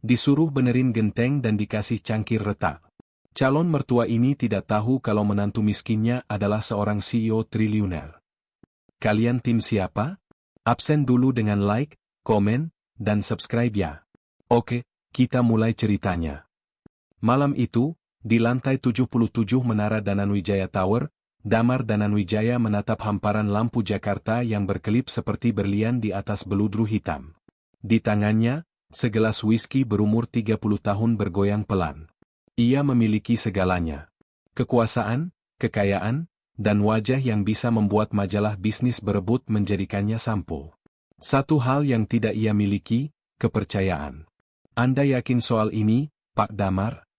Disuruh benerin genteng dan dikasih cangkir retak. Calon mertua ini tidak tahu kalau menantu miskinnya adalah seorang CEO triliuner. Kalian tim siapa? Absen dulu dengan like, komen, dan subscribe ya. Oke, kita mulai ceritanya. Malam itu, di lantai 77 Menara Dananwijaya Tower, Damar Dananwijaya menatap hamparan lampu Jakarta yang berkelip seperti berlian di atas beludru hitam. Di tangannya, segelas whisky berumur 30 tahun bergoyang pelan. Ia memiliki segalanya. Kekuasaan, kekayaan, dan wajah yang bisa membuat majalah bisnis berebut menjadikannya sampul. Satu hal yang tidak ia miliki, kepercayaan. Anda yakin soal ini, Pak Damar?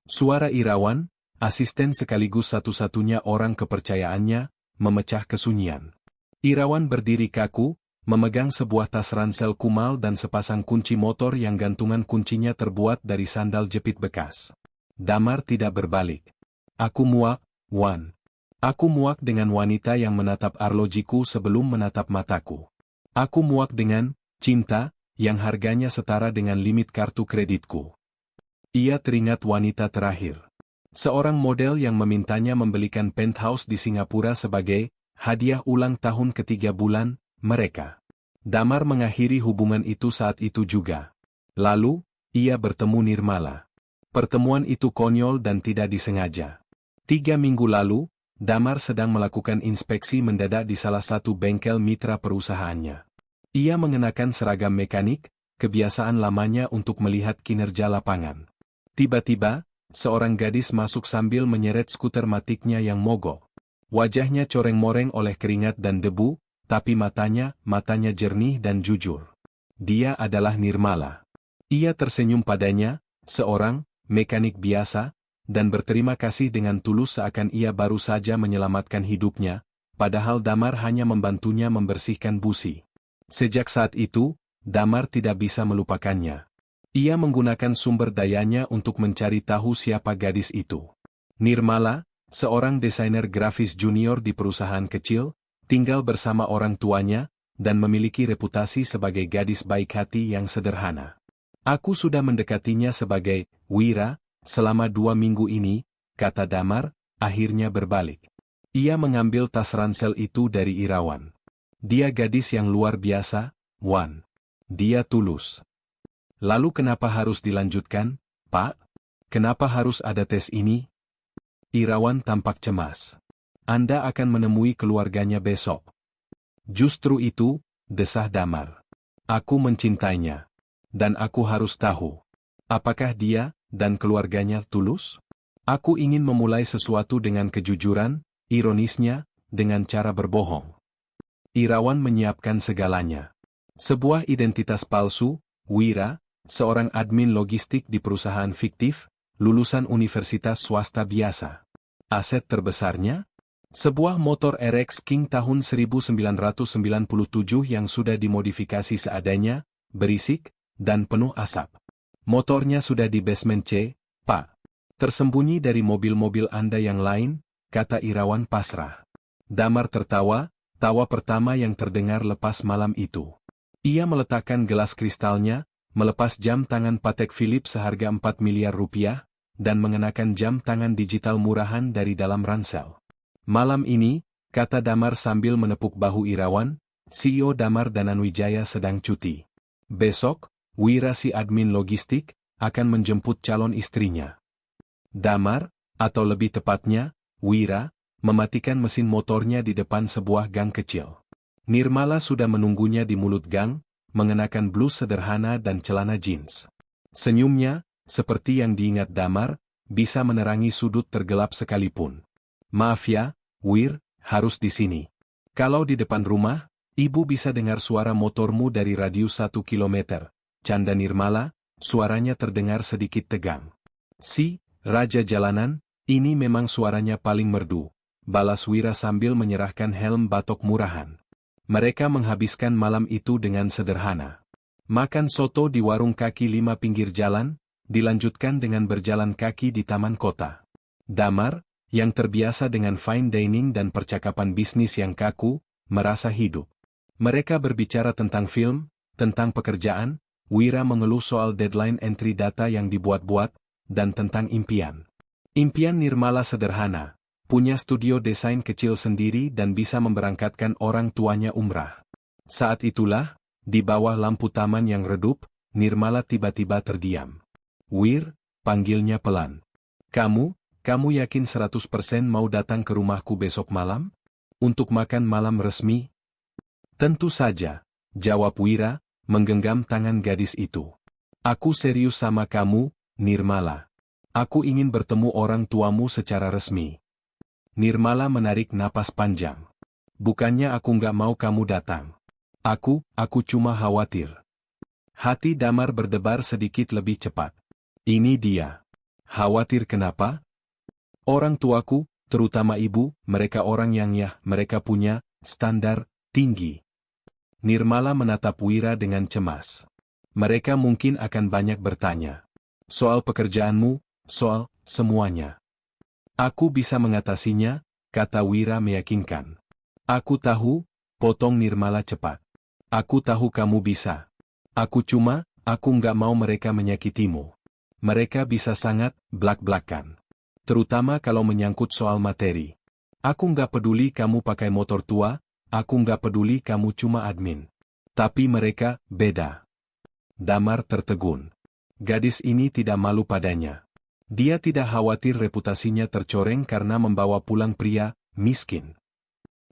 Suara Irawan, asisten sekaligus satu-satunya orang kepercayaannya, memecah kesunyian. Irawan berdiri kaku, memegang sebuah tas ransel kumal dan sepasang kunci motor yang gantungan kuncinya terbuat dari sandal jepit bekas. Damar tidak berbalik. Aku muak, Wan. Aku muak dengan wanita yang menatap arlojiku sebelum menatap mataku. Aku muak dengan cinta, yang harganya setara dengan limit kartu kreditku. Ia teringat wanita terakhir. Seorang model yang memintanya membelikan penthouse di Singapura sebagai hadiah ulang tahun ke-3 bulan mereka. Damar mengakhiri hubungan itu saat itu juga. Lalu, ia bertemu Nirmala. Pertemuan itu konyol dan tidak disengaja. 3 minggu lalu, Damar sedang melakukan inspeksi mendadak di salah satu bengkel mitra perusahaannya. Ia mengenakan seragam mekanik, kebiasaan lamanya untuk melihat kinerja lapangan. Tiba-tiba, seorang gadis masuk sambil menyeret skuter matiknya yang mogok. Wajahnya coreng-moreng oleh keringat dan debu, tapi matanya jernih dan jujur. Dia adalah Nirmala. Ia tersenyum padanya, seorang mekanik biasa, dan berterima kasih dengan tulus seakan ia baru saja menyelamatkan hidupnya, padahal Damar hanya membantunya membersihkan busi. Sejak saat itu, Damar tidak bisa melupakannya. Ia menggunakan sumber dayanya untuk mencari tahu siapa gadis itu. Nirmala, seorang desainer grafis junior di perusahaan kecil, tinggal bersama orang tuanya, dan memiliki reputasi sebagai gadis baik hati yang sederhana. Aku sudah mendekatinya sebagai Wira, selama 2 minggu ini, kata Damar, akhirnya berbalik. Ia mengambil tas ransel itu dari Irawan. Dia gadis yang luar biasa, Wan. Dia tulus. Lalu kenapa harus dilanjutkan, Pak? Kenapa harus ada tes ini? Irawan tampak cemas. Anda akan menemui keluarganya besok. Justru itu, desah Damar. Aku mencintainya. Dan aku harus tahu. Apakah dia dan keluarganya tulus? Aku ingin memulai sesuatu dengan kejujuran, ironisnya, dengan cara berbohong. Irawan menyiapkan segalanya. Sebuah identitas palsu, Wira, seorang admin logistik di perusahaan fiktif, lulusan universitas swasta biasa. Aset terbesarnya? Sebuah motor RX King tahun 1997 yang sudah dimodifikasi seadanya, berisik, dan penuh asap. Motornya sudah di basement C, Pak. Tersembunyi dari mobil-mobil Anda yang lain, kata Irawan pasrah. Damar tertawa, tawa pertama yang terdengar lepas malam itu. Ia meletakkan gelas kristalnya, melepas jam tangan Patek Philippe seharga 4 miliar rupiah, dan mengenakan jam tangan digital murahan dari dalam ransel. Malam ini, kata Damar sambil menepuk bahu Irawan, CEO Damar Dananwijaya sedang cuti. Besok, Wira si admin logistik, akan menjemput calon istrinya. Damar, atau lebih tepatnya, Wira, mematikan mesin motornya di depan sebuah gang kecil. Nirmala sudah menunggunya di mulut gang, mengenakan blus sederhana dan celana jeans. Senyumnya, seperti yang diingat Damar, bisa menerangi sudut tergelap sekalipun. Maaf ya, Wir, harus di sini. Kalau di depan rumah, ibu bisa dengar suara motormu dari radius 1 kilometer. Canda Nirmala, suaranya terdengar sedikit tegang. Si, Raja Jalanan, ini memang suaranya paling merdu. Balas Wira sambil menyerahkan helm batok murahan. Mereka menghabiskan malam itu dengan sederhana. Makan soto di warung kaki 5 pinggir jalan, dilanjutkan dengan berjalan kaki di taman kota. Damar, yang terbiasa dengan fine dining dan percakapan bisnis yang kaku, merasa hidup. Mereka berbicara tentang film, tentang pekerjaan, Wira mengeluh soal deadline entry data yang dibuat-buat, dan tentang impian. Impian Nirmala sederhana, punya studio desain kecil sendiri dan bisa memberangkatkan orang tuanya umrah. Saat itulah, di bawah lampu taman yang redup, Nirmala tiba-tiba terdiam. "Wir," panggilnya pelan. Kamu yakin 100% mau datang ke rumahku besok malam? Untuk makan malam resmi?" "Tentu saja," jawab Wira, menggenggam tangan gadis itu. "Aku serius sama kamu, Nirmala. Aku ingin bertemu orang tuamu secara resmi." Nirmala menarik napas panjang. "Bukannya aku nggak mau kamu datang. Aku cuma khawatir." Hati Damar berdebar sedikit lebih cepat. Ini dia. Khawatir kenapa? "Orang tuaku, terutama ibu, mereka orang yang mereka punya standar tinggi." Nirmala menatap Wira dengan cemas. "Mereka mungkin akan banyak bertanya. Soal pekerjaanmu, soal semuanya." "Aku bisa mengatasinya," kata Wira meyakinkan. "Aku tahu," potong Nirmala cepat. "Aku tahu kamu bisa. Aku nggak mau mereka menyakitimu. Mereka bisa sangat blak-blakan. Terutama kalau menyangkut soal materi. Aku nggak peduli kamu pakai motor tua, aku nggak peduli kamu cuma admin. Tapi mereka, beda." Damar tertegun. Gadis ini tidak malu padanya. Dia tidak khawatir reputasinya tercoreng karena membawa pulang pria miskin.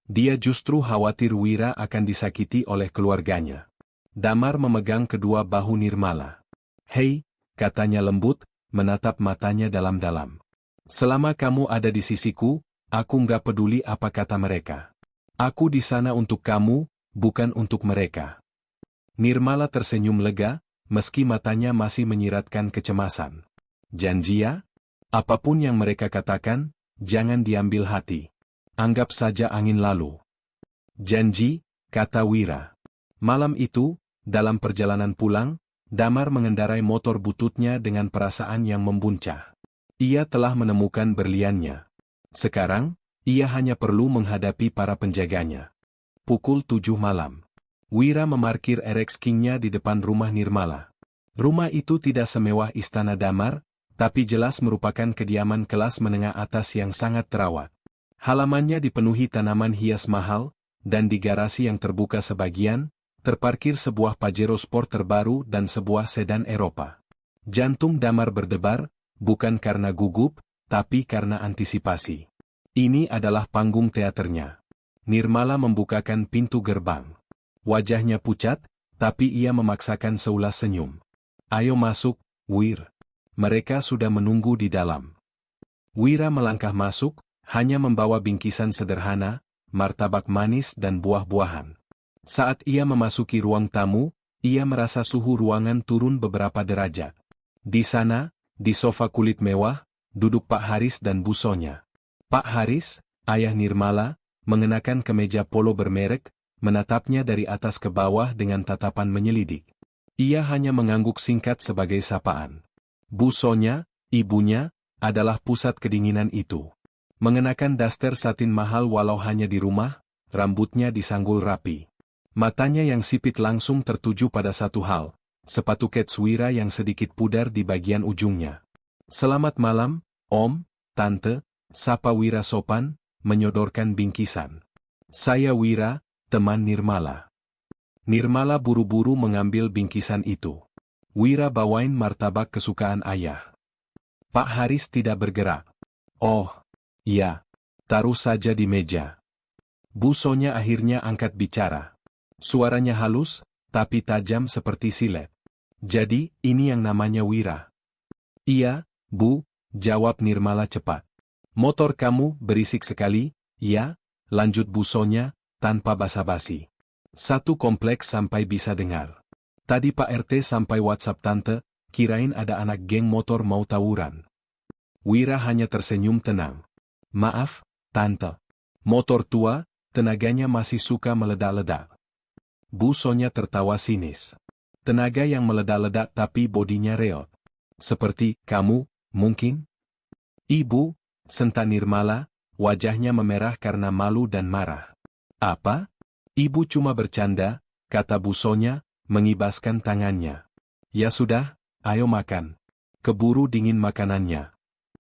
Dia justru khawatir Wira akan disakiti oleh keluarganya. Damar memegang kedua bahu Nirmala. "Hei," katanya lembut, menatap matanya dalam-dalam. "Selama kamu ada di sisiku, aku nggak peduli apa kata mereka. Aku di sana untuk kamu, bukan untuk mereka." Nirmala tersenyum lega, meski matanya masih menyiratkan kecemasan. "Janji ya? Apapun yang mereka katakan, jangan diambil hati. Anggap saja angin lalu." "Janji," kata Wira. Malam itu, dalam perjalanan pulang, Damar mengendarai motor bututnya dengan perasaan yang membuncah. Ia telah menemukan berliannya. Sekarang, ia hanya perlu menghadapi para penjaganya. Pukul 7 malam. Wira memarkir RX King-nya di depan rumah Nirmala. Rumah itu tidak semewah istana Damar, tapi jelas merupakan kediaman kelas menengah atas yang sangat terawat. Halamannya dipenuhi tanaman hias mahal, dan di garasi yang terbuka sebagian, terparkir sebuah Pajero Sport terbaru dan sebuah sedan Eropa. Jantung Damar berdebar, bukan karena gugup, tapi karena antisipasi. Ini adalah panggung teaternya. Nirmala membukakan pintu gerbang. Wajahnya pucat, tapi ia memaksakan seulas senyum. "Ayo masuk, Wir. Mereka sudah menunggu di dalam." Wira melangkah masuk, hanya membawa bingkisan sederhana, martabak manis dan buah-buahan. Saat ia memasuki ruang tamu, ia merasa suhu ruangan turun beberapa derajat. Di sana, di sofa kulit mewah, duduk Pak Haris dan Bu Sonya. Pak Haris, ayah Nirmala, mengenakan kemeja polo bermerek, menatapnya dari atas ke bawah dengan tatapan menyelidik. Ia hanya mengangguk singkat sebagai sapaan. Bu Sonya, ibunya, adalah pusat kedinginan itu. Mengenakan daster satin mahal walau hanya di rumah, rambutnya disanggul rapi. Matanya yang sipit langsung tertuju pada satu hal, sepatu kets Wira yang sedikit pudar di bagian ujungnya. "Selamat malam, Om, Tante," sapa Wira sopan, menyodorkan bingkisan. "Saya Wira, teman Nirmala." Nirmala buru-buru mengambil bingkisan itu. Wira bawain martabak kesukaan ayah. Pak Haris tidak bergerak. "Oh, iya. Taruh saja di meja." Bu Sonya akhirnya angkat bicara. Suaranya halus, tapi tajam seperti silet. "Jadi, ini yang namanya Wira?" "Iya, Bu," jawab Nirmala cepat. "Motor kamu berisik sekali, ya?" lanjut Bu Sonya, tanpa basa-basi. "Satu kompleks sampai bisa dengar. Tadi Pak RT sampai WhatsApp Tante, kirain ada anak geng motor mau tawuran." Wira hanya tersenyum tenang. "Maaf, Tante. Motor tua, tenaganya masih suka meledak-ledak." Bu Sonya tertawa sinis. "Tenaga yang meledak-ledak tapi bodinya reot. Seperti kamu, mungkin?" "Ibu," sentak Nirmala, wajahnya memerah karena malu dan marah. "Apa? Ibu cuma bercanda," kata Bu Sonya, mengibaskan tangannya. Ya sudah, ayo makan. Keburu dingin makanannya.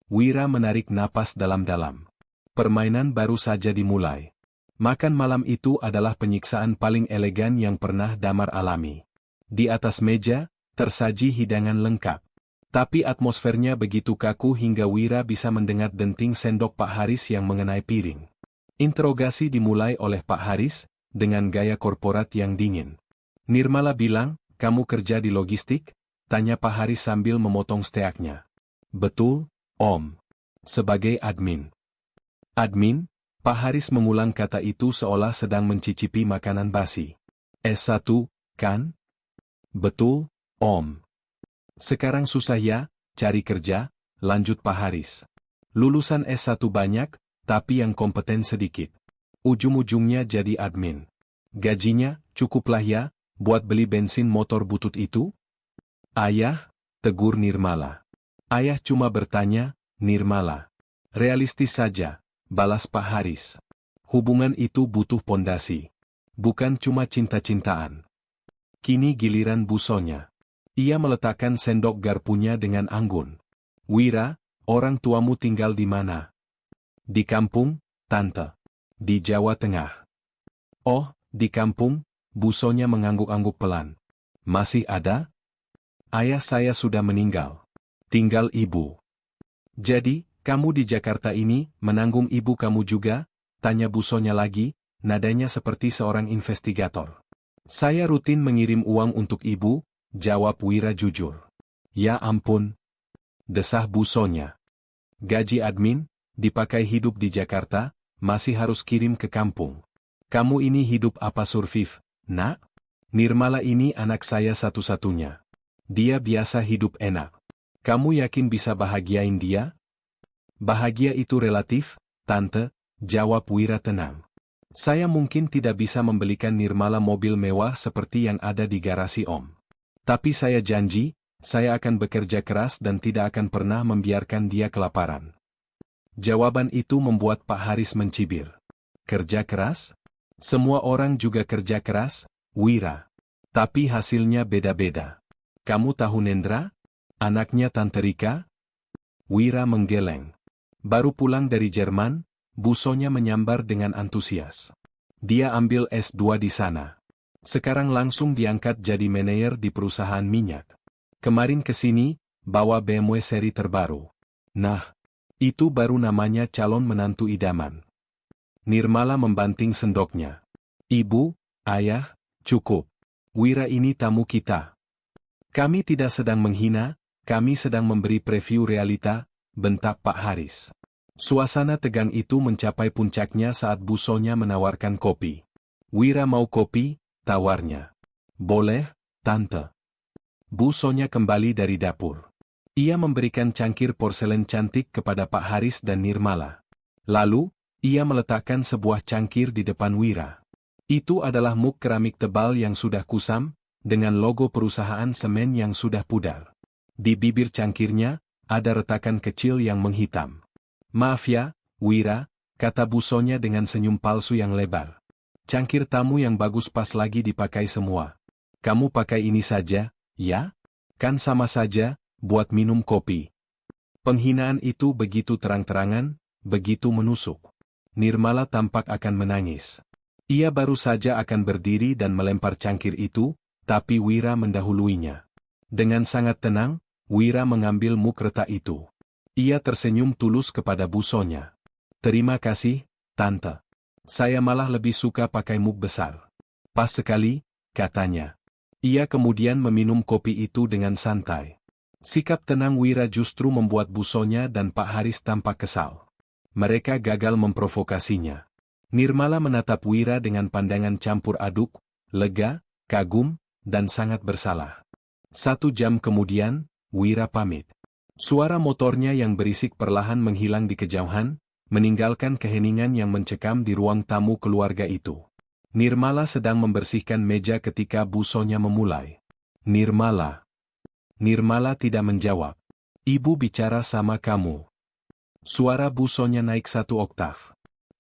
Wira menarik napas dalam-dalam. Permainan baru saja dimulai. Makan malam itu adalah penyiksaan paling elegan yang pernah Damar alami. Di atas meja, tersaji hidangan lengkap. Tapi atmosfernya begitu kaku hingga Wira bisa mendengar denting sendok Pak Haris yang mengenai piring. Interogasi dimulai oleh Pak Haris, dengan gaya korporat yang dingin. Nirmala bilang, kamu kerja di logistik? Tanya Pak Haris sambil memotong steaknya. Betul, Om. Sebagai admin. Admin? Pak Haris mengulang kata itu seolah sedang mencicipi makanan basi. S1, kan? Betul, Om. Sekarang susah ya, cari kerja, lanjut Pak Haris. Lulusan S1 banyak, tapi yang kompeten sedikit. Ujung-ujungnya jadi admin. Gajinya, cukuplah ya, buat beli bensin motor butut itu? Ayah, tegur Nirmala. Ayah cuma bertanya, Nirmala. Realistis saja, balas Pak Haris. Hubungan itu butuh pondasi. Bukan cuma cinta-cintaan. Kini giliran busonya. Ia meletakkan sendok garpunya dengan anggun. Wira, orang tuamu tinggal di mana? Di kampung, Tante. Di Jawa Tengah. Oh, di kampung, busonya mengangguk-angguk pelan. Masih ada? Ayah saya sudah meninggal. Tinggal ibu. Jadi, kamu di Jakarta ini, menanggung ibu kamu juga? Tanya busonya lagi, nadanya seperti seorang investigator. Saya rutin mengirim uang untuk ibu, jawab Wira jujur. Ya ampun. Desah busonya. Gaji admin, dipakai hidup di Jakarta, masih harus kirim ke kampung. Kamu ini hidup apa survive, nak? Nirmala ini anak saya satu-satunya. Dia biasa hidup enak. Kamu yakin bisa bahagiain dia? Bahagia itu relatif, Tante, jawab Wira tenang. Saya mungkin tidak bisa membelikan Nirmala mobil mewah seperti yang ada di garasi Om. Tapi saya janji, saya akan bekerja keras dan tidak akan pernah membiarkan dia kelaparan. Jawaban itu membuat Pak Haris mencibir. Kerja keras? Semua orang juga kerja keras, Wira. Tapi hasilnya beda-beda. Kamu tahu Nendra? Anaknya Tante Rika? Wira menggeleng. Baru pulang dari Jerman, busonya menyambar dengan antusias. Dia ambil S2 di sana. Sekarang langsung diangkat jadi manajer di perusahaan minyak. Kemarin kesini, bawa BMW seri terbaru. Nah, itu baru namanya calon menantu idaman. Nirmala membanting sendoknya. Ibu, ayah, cukup. Wira ini tamu kita. Kami tidak sedang menghina, kami sedang memberi preview realita, bentak Pak Haris. Suasana tegang itu mencapai puncaknya saat busonya menawarkan kopi. Wira mau kopi, tawarnya. Boleh, Tante. Busonya kembali dari dapur. Ia memberikan cangkir porselen cantik kepada Pak Haris dan Nirmala. Lalu, ia meletakkan sebuah cangkir di depan Wira. Itu adalah mug keramik tebal yang sudah kusam, dengan logo perusahaan semen yang sudah pudar. Di bibir cangkirnya, ada retakan kecil yang menghitam. Maaf ya, Wira, kata busonya dengan senyum palsu yang lebar. Cangkir tamu yang bagus pas lagi dipakai semua. Kamu pakai ini saja, ya? Kan sama saja, buat minum kopi. Penghinaan itu begitu terang-terangan, begitu menusuk. Nirmala tampak akan menangis. Ia baru saja akan berdiri dan melempar cangkir itu, tapi Wira mendahuluinya. Dengan sangat tenang, Wira mengambil mug retak itu. Ia tersenyum tulus kepada busonya. Terima kasih, Tante. Saya malah lebih suka pakai mug besar. Pas sekali, katanya. Ia kemudian meminum kopi itu dengan santai. Sikap tenang Wira justru membuat busonya dan Pak Haris tampak kesal. Mereka gagal memprovokasinya. Nirmala menatap Wira dengan pandangan campur aduk, lega, kagum, dan sangat bersalah. 1 jam kemudian, Wira pamit. Suara motornya yang berisik perlahan menghilang di kejauhan, meninggalkan keheningan yang mencekam di ruang tamu keluarga itu. Nirmala sedang membersihkan meja ketika busonya memulai. Nirmala. Nirmala tidak menjawab. Ibu bicara sama kamu. Suara busonya naik 1 oktav.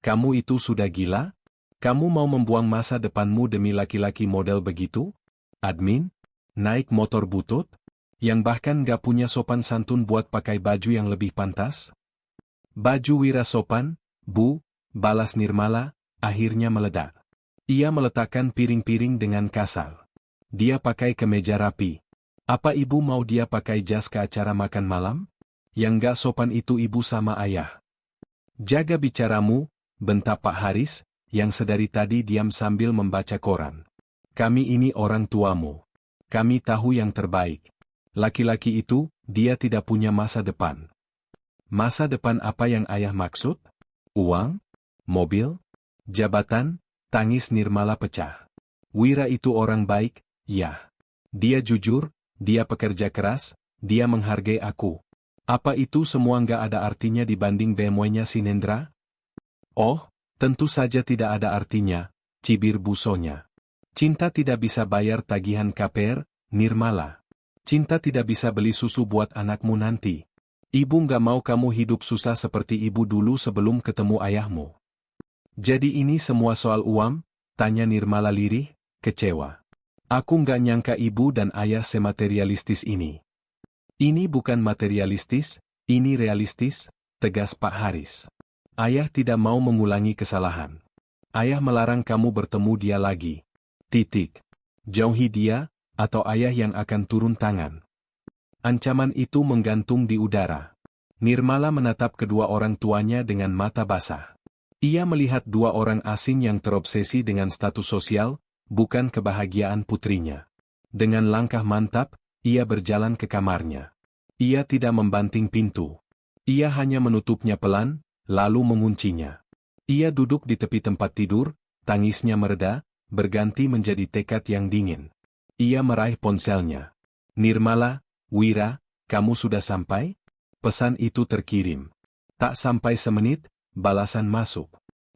Kamu itu sudah gila? Kamu mau membuang masa depanmu demi laki-laki model begitu? Admin? Naik motor butut? Yang bahkan gak punya sopan santun buat pakai baju yang lebih pantas? Baju wira sopan, Bu, balas Nirmala, akhirnya meledak. Ia meletakkan piring-piring dengan kasar. Dia pakai kemeja rapi. Apa ibu mau dia pakai jas ke acara makan malam? Yang gak sopan itu ibu sama ayah. Jaga bicaramu, bentak Pak Haris, yang sedari tadi diam sambil membaca koran. Kami ini orang tuamu. Kami tahu yang terbaik. Laki-laki itu, dia tidak punya masa depan. Masa depan apa yang ayah maksud? Uang? Mobil? Jabatan? Tangis Nirmala pecah. Wira itu orang baik, ya. Dia jujur, dia pekerja keras, dia menghargai aku. Apa itu semua nggak ada artinya dibanding BMW-nya si Nendra? Oh, tentu saja tidak ada artinya, cibir busonya. Cinta tidak bisa bayar tagihan KPR, Nirmala. Cinta tidak bisa beli susu buat anakmu nanti. Ibu nggak mau kamu hidup susah seperti ibu dulu sebelum ketemu ayahmu. Jadi ini semua soal uang? Tanya Nirmala lirih, kecewa. Aku nggak nyangka ibu dan ayah sematerialistis ini. Ini bukan materialistis, ini realistis, tegas Pak Haris. Ayah tidak mau mengulangi kesalahan. Ayah melarang kamu bertemu dia lagi. Titik. Jauhi dia, atau ayah yang akan turun tangan. Ancaman itu menggantung di udara. Nirmala menatap kedua orang tuanya dengan mata basah. Ia melihat dua orang asing yang terobsesi dengan status sosial, bukan kebahagiaan putrinya. Dengan langkah mantap, ia berjalan ke kamarnya. Ia tidak membanting pintu. Ia hanya menutupnya pelan, lalu menguncinya. Ia duduk di tepi tempat tidur, tangisnya mereda, berganti menjadi tekad yang dingin. Ia meraih ponselnya. Nirmala, Wira, kamu sudah sampai? Pesan itu terkirim. Tak sampai semenit, balasan masuk.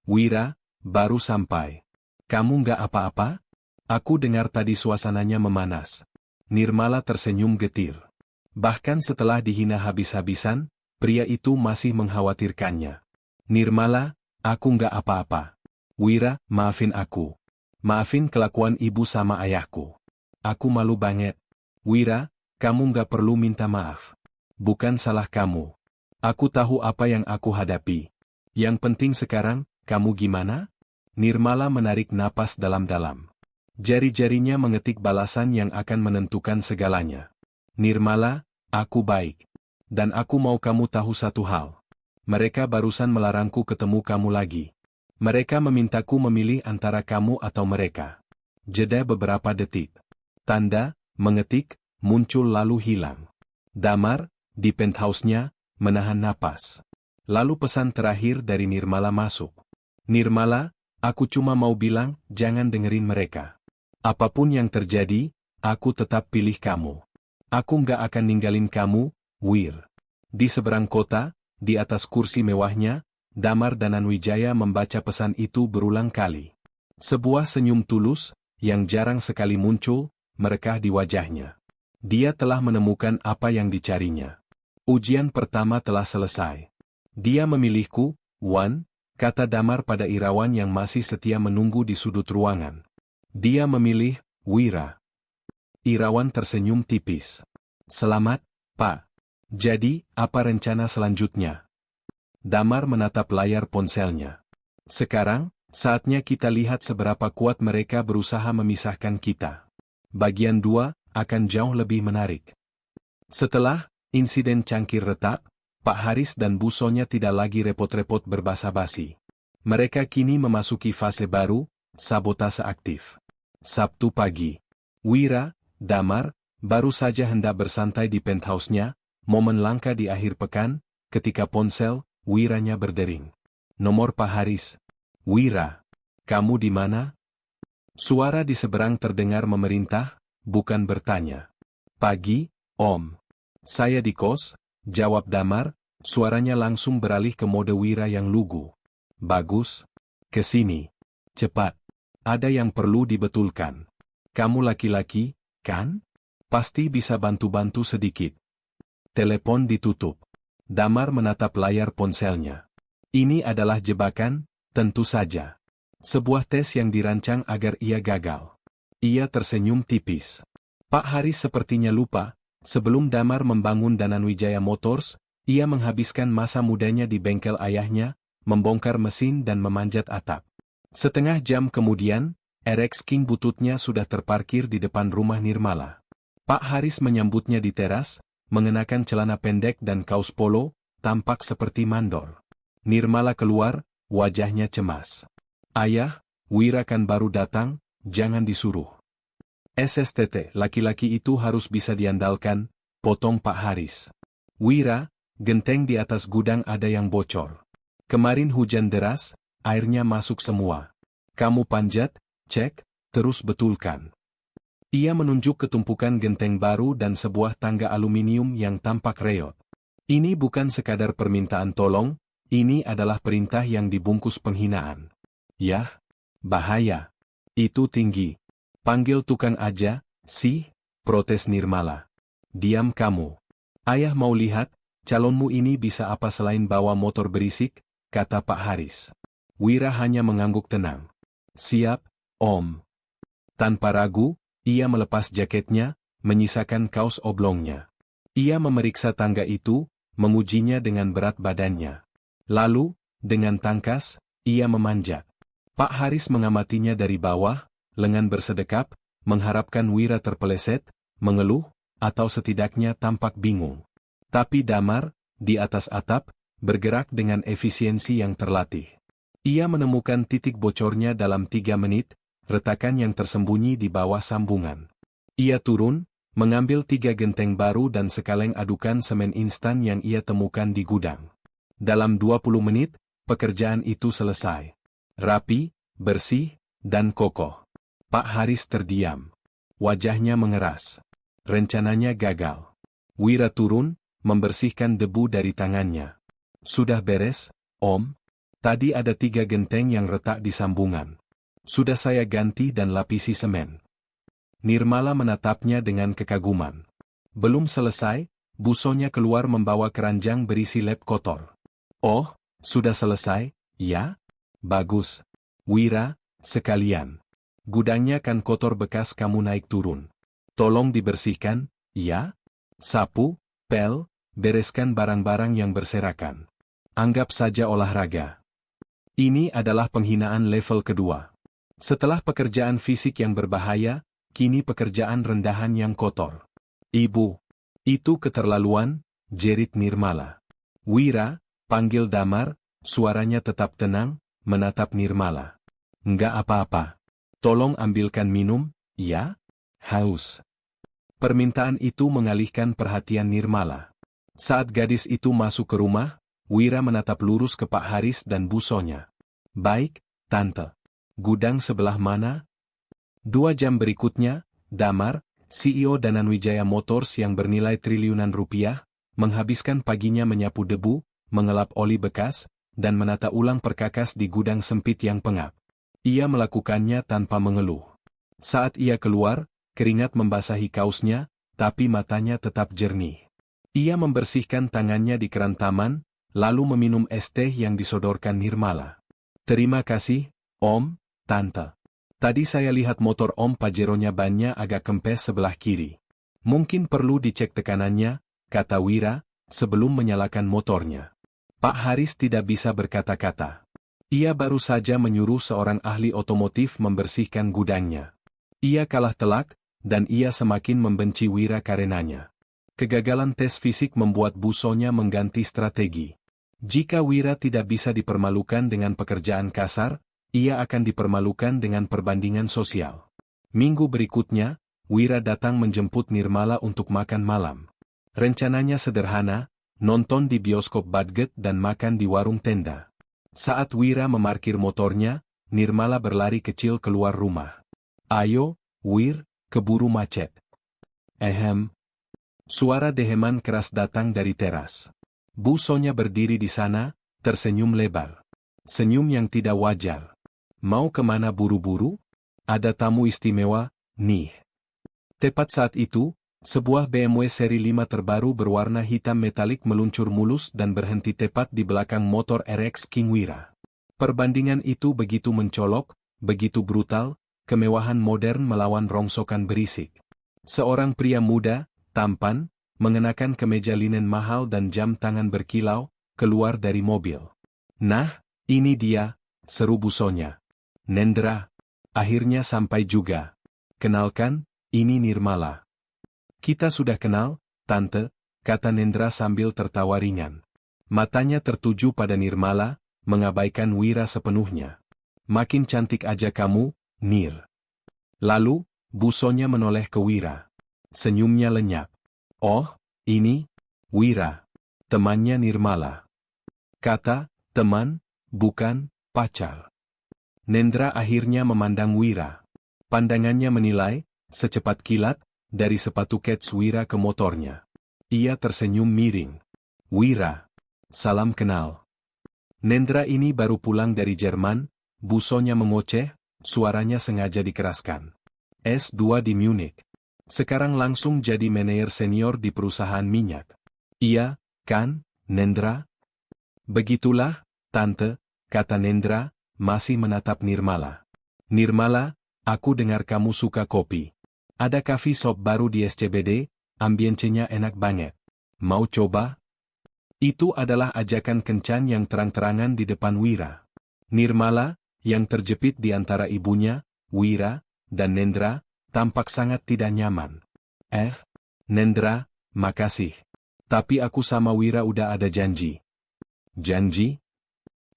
Wira, baru sampai. Kamu nggak apa-apa? Aku dengar tadi suasananya memanas. Nirmala tersenyum getir. Bahkan setelah dihina habis-habisan, pria itu masih mengkhawatirkannya. Nirmala, aku nggak apa-apa. Wira, maafin aku. Maafin kelakuan ibu sama ayahku. Aku malu banget. Wira, kamu nggak perlu minta maaf. Bukan salah kamu. Aku tahu apa yang aku hadapi. Yang penting sekarang, kamu gimana? Nirmala menarik napas dalam-dalam. Jari-jarinya mengetik balasan yang akan menentukan segalanya. Nirmala, aku baik. Dan aku mau kamu tahu satu hal. Mereka barusan melarangku ketemu kamu lagi. Mereka memintaku memilih antara kamu atau mereka. Jeda beberapa detik. Tanda, mengetik, muncul lalu hilang. Damar, di penthouse-nya, menahan napas. Lalu pesan terakhir dari Nirmala masuk. Nirmala, aku cuma mau bilang, jangan dengerin mereka. Apapun yang terjadi, aku tetap pilih kamu. Aku nggak akan ninggalin kamu, Wir. Di seberang kota, di atas kursi mewahnya, Damar Dananwijaya membaca pesan itu berulang kali. Sebuah senyum tulus, yang jarang sekali muncul, merekah di wajahnya. Dia telah menemukan apa yang dicarinya. Ujian pertama telah selesai. Dia memilihku, Wan, kata Damar pada Irawan yang masih setia menunggu di sudut ruangan. Dia memilih, Wira. Irawan tersenyum tipis. Selamat, Pak. Jadi, apa rencana selanjutnya? Damar menatap layar ponselnya. Sekarang, saatnya kita lihat seberapa kuat mereka berusaha memisahkan kita. Bagian 2 akan jauh lebih menarik. Setelah insiden cangkir retak, Pak Haris dan Bu Sonya tidak lagi repot-repot berbasa-basi. Mereka kini memasuki fase baru, sabotase aktif. Sabtu pagi. Wira, Damar, baru saja hendak bersantai di penthouse-nya, momen langka di akhir pekan, ketika ponsel, Wiranya berdering. Nomor Pak Haris. Wira, kamu di mana? Suara di seberang terdengar memerintah, bukan bertanya. Pagi, Om. Saya di kos, jawab Damar, suaranya langsung beralih ke mode Wira yang lugu. Bagus. Kesini. Cepat. Ada yang perlu dibetulkan. Kamu laki-laki, kan? Pasti bisa bantu-bantu sedikit. Telepon ditutup. Damar menatap layar ponselnya. Ini adalah jebakan, tentu saja. Sebuah tes yang dirancang agar ia gagal. Ia tersenyum tipis. Pak Haris sepertinya lupa, sebelum Damar membangun Dananwijaya Motors, ia menghabiskan masa mudanya di bengkel ayahnya, membongkar mesin dan memanjat atap. Setengah jam kemudian, RX King bututnya sudah terparkir di depan rumah Nirmala. Pak Haris menyambutnya di teras, mengenakan celana pendek dan kaos polo, tampak seperti mandor. Nirmala keluar, wajahnya cemas. "Ayah, Wira kan baru datang, jangan disuruh." "SSTT, laki-laki itu harus bisa diandalkan," potong Pak Haris. "Wira, genteng di atas gudang ada yang bocor. Kemarin hujan deras, airnya masuk semua. Kamu panjat, cek, terus betulkan." Ia menunjuk ke tumpukan genteng baru dan sebuah tangga aluminium yang tampak reot. "Ini bukan sekadar permintaan tolong, ini adalah perintah yang dibungkus penghinaan." "Yah, bahaya. Itu tinggi. Panggil tukang aja, sih," protes Nirmala. "Diam kamu. Ayah mau lihat, calonmu ini bisa apa selain bawa motor berisik," kata Pak Haris. Wira hanya mengangguk tenang. "Siap, Om." Tanpa ragu, ia melepas jaketnya, menyisakan kaos oblongnya. Ia memeriksa tangga itu, mengujinya dengan berat badannya. Lalu, dengan tangkas, ia memanjat. Pak Haris mengamatinya dari bawah, lengan bersedekap, mengharapkan Wira terpeleset, mengeluh, atau setidaknya tampak bingung. Tapi Damar, di atas atap, bergerak dengan efisiensi yang terlatih. Ia menemukan titik bocornya dalam 3 menit, retakan yang tersembunyi di bawah sambungan. Ia turun, mengambil 3 genteng baru dan sekaleng adukan semen instan yang ia temukan di gudang. Dalam 20 menit, pekerjaan itu selesai. Rapi, bersih, dan kokoh. Pak Haris terdiam. Wajahnya mengeras. Rencananya gagal. Wira turun, membersihkan debu dari tangannya. "Sudah beres, Om? Tadi ada 3 genteng yang retak di sambungan. Sudah saya ganti dan lapisi semen." Nirmala menatapnya dengan kekaguman. Belum selesai, busonya keluar membawa keranjang berisi lap kotor. "Oh, sudah selesai, ya? Bagus. Wira, sekalian. Gudangnya kan kotor bekas kamu naik turun. Tolong dibersihkan, ya? Sapu, pel, bereskan barang-barang yang berserakan. Anggap saja olahraga." Ini adalah penghinaan level kedua. Setelah pekerjaan fisik yang berbahaya, kini pekerjaan rendahan yang kotor. "Ibu, itu keterlaluan," jerit Nirmala. "Wira, panggil Damar," suaranya tetap tenang, menatap Nirmala. "Enggak apa-apa. Tolong ambilkan minum, ya? Haus." Permintaan itu mengalihkan perhatian Nirmala. Saat gadis itu masuk ke rumah, Wira menatap lurus ke Pak Haris dan busonya. "Baik, Tante. Gudang sebelah mana?" 2 jam berikutnya, Damar, CEO Dananwijaya Motors yang bernilai triliunan rupiah, menghabiskan paginya menyapu debu, mengelap oli bekas, dan menata ulang perkakas di gudang sempit yang pengap. Ia melakukannya tanpa mengeluh. Saat ia keluar, keringat membasahi kaosnya, tapi matanya tetap jernih. Ia membersihkan tangannya di keran taman, lalu meminum es teh yang disodorkan Nirmala. "Terima kasih, Om, Tante. Tadi saya lihat motor Om Pajeronya bannya agak kempes sebelah kiri. Mungkin perlu dicek tekanannya," kata Wira, sebelum menyalakan motornya. Pak Haris tidak bisa berkata-kata. Ia baru saja menyuruh seorang ahli otomotif membersihkan gudangnya. Ia kalah telak, dan ia semakin membenci Wira karenanya. Kegagalan tes fisik membuat busonya mengganti strategi. Jika Wira tidak bisa dipermalukan dengan pekerjaan kasar, ia akan dipermalukan dengan perbandingan sosial. Minggu berikutnya, Wira datang menjemput Nirmala untuk makan malam. Rencananya sederhana, nonton di bioskop Budget dan makan di warung tenda. Saat Wira memarkir motornya, Nirmala berlari kecil keluar rumah. "Ayo, Wir, keburu macet." "Ehem." Suara deheman keras datang dari teras. Bu Sonya berdiri di sana, tersenyum lebar. Senyum yang tidak wajar. "Mau kemana buru-buru? Ada tamu istimewa, nih." Tepat saat itu, sebuah BMW seri 5 terbaru berwarna hitam metalik meluncur mulus dan berhenti tepat di belakang motor RX King Wira. Perbandingan itu begitu mencolok, begitu brutal, kemewahan modern melawan rongsokan berisik. Seorang pria muda, tampan, mengenakan kemeja linen mahal dan jam tangan berkilau, keluar dari mobil. "Nah, ini dia," seru Busonya. "Nendra, akhirnya sampai juga. Kenalkan, ini Nirmala." "Kita sudah kenal, Tante," kata Nendra sambil tertawa ringan. Matanya tertuju pada Nirmala, mengabaikan Wira sepenuhnya. "Makin cantik aja kamu, Nir." Lalu, Busonya menoleh ke Wira. Senyumnya lenyap. "Oh, ini Wira, temannya Nirmala." Kata, teman, bukan pacar. Nendra akhirnya memandang Wira. Pandangannya menilai, secepat kilat, dari sepatu kets Wira ke motornya. Ia tersenyum miring. "Wira, salam kenal." Nendra ini baru pulang dari Jerman, Busonya mengoceh, suaranya sengaja dikeraskan. S2 di Munich. Sekarang langsung jadi manajer senior di perusahaan minyak. "Iya, kan, Nendra?" "Begitulah, Tante," kata Nendra, masih menatap Nirmala. "Nirmala, aku dengar kamu suka kopi. Ada coffee shop baru di SCBD, ambience-nya enak banget. Mau coba?" Itu adalah ajakan kencan yang terang-terangan di depan Wira. Nirmala, yang terjepit di antara ibunya, Wira, dan Nendra, tampak sangat tidak nyaman. Nendra, makasih. Tapi aku sama Wira udah ada janji." "Janji?"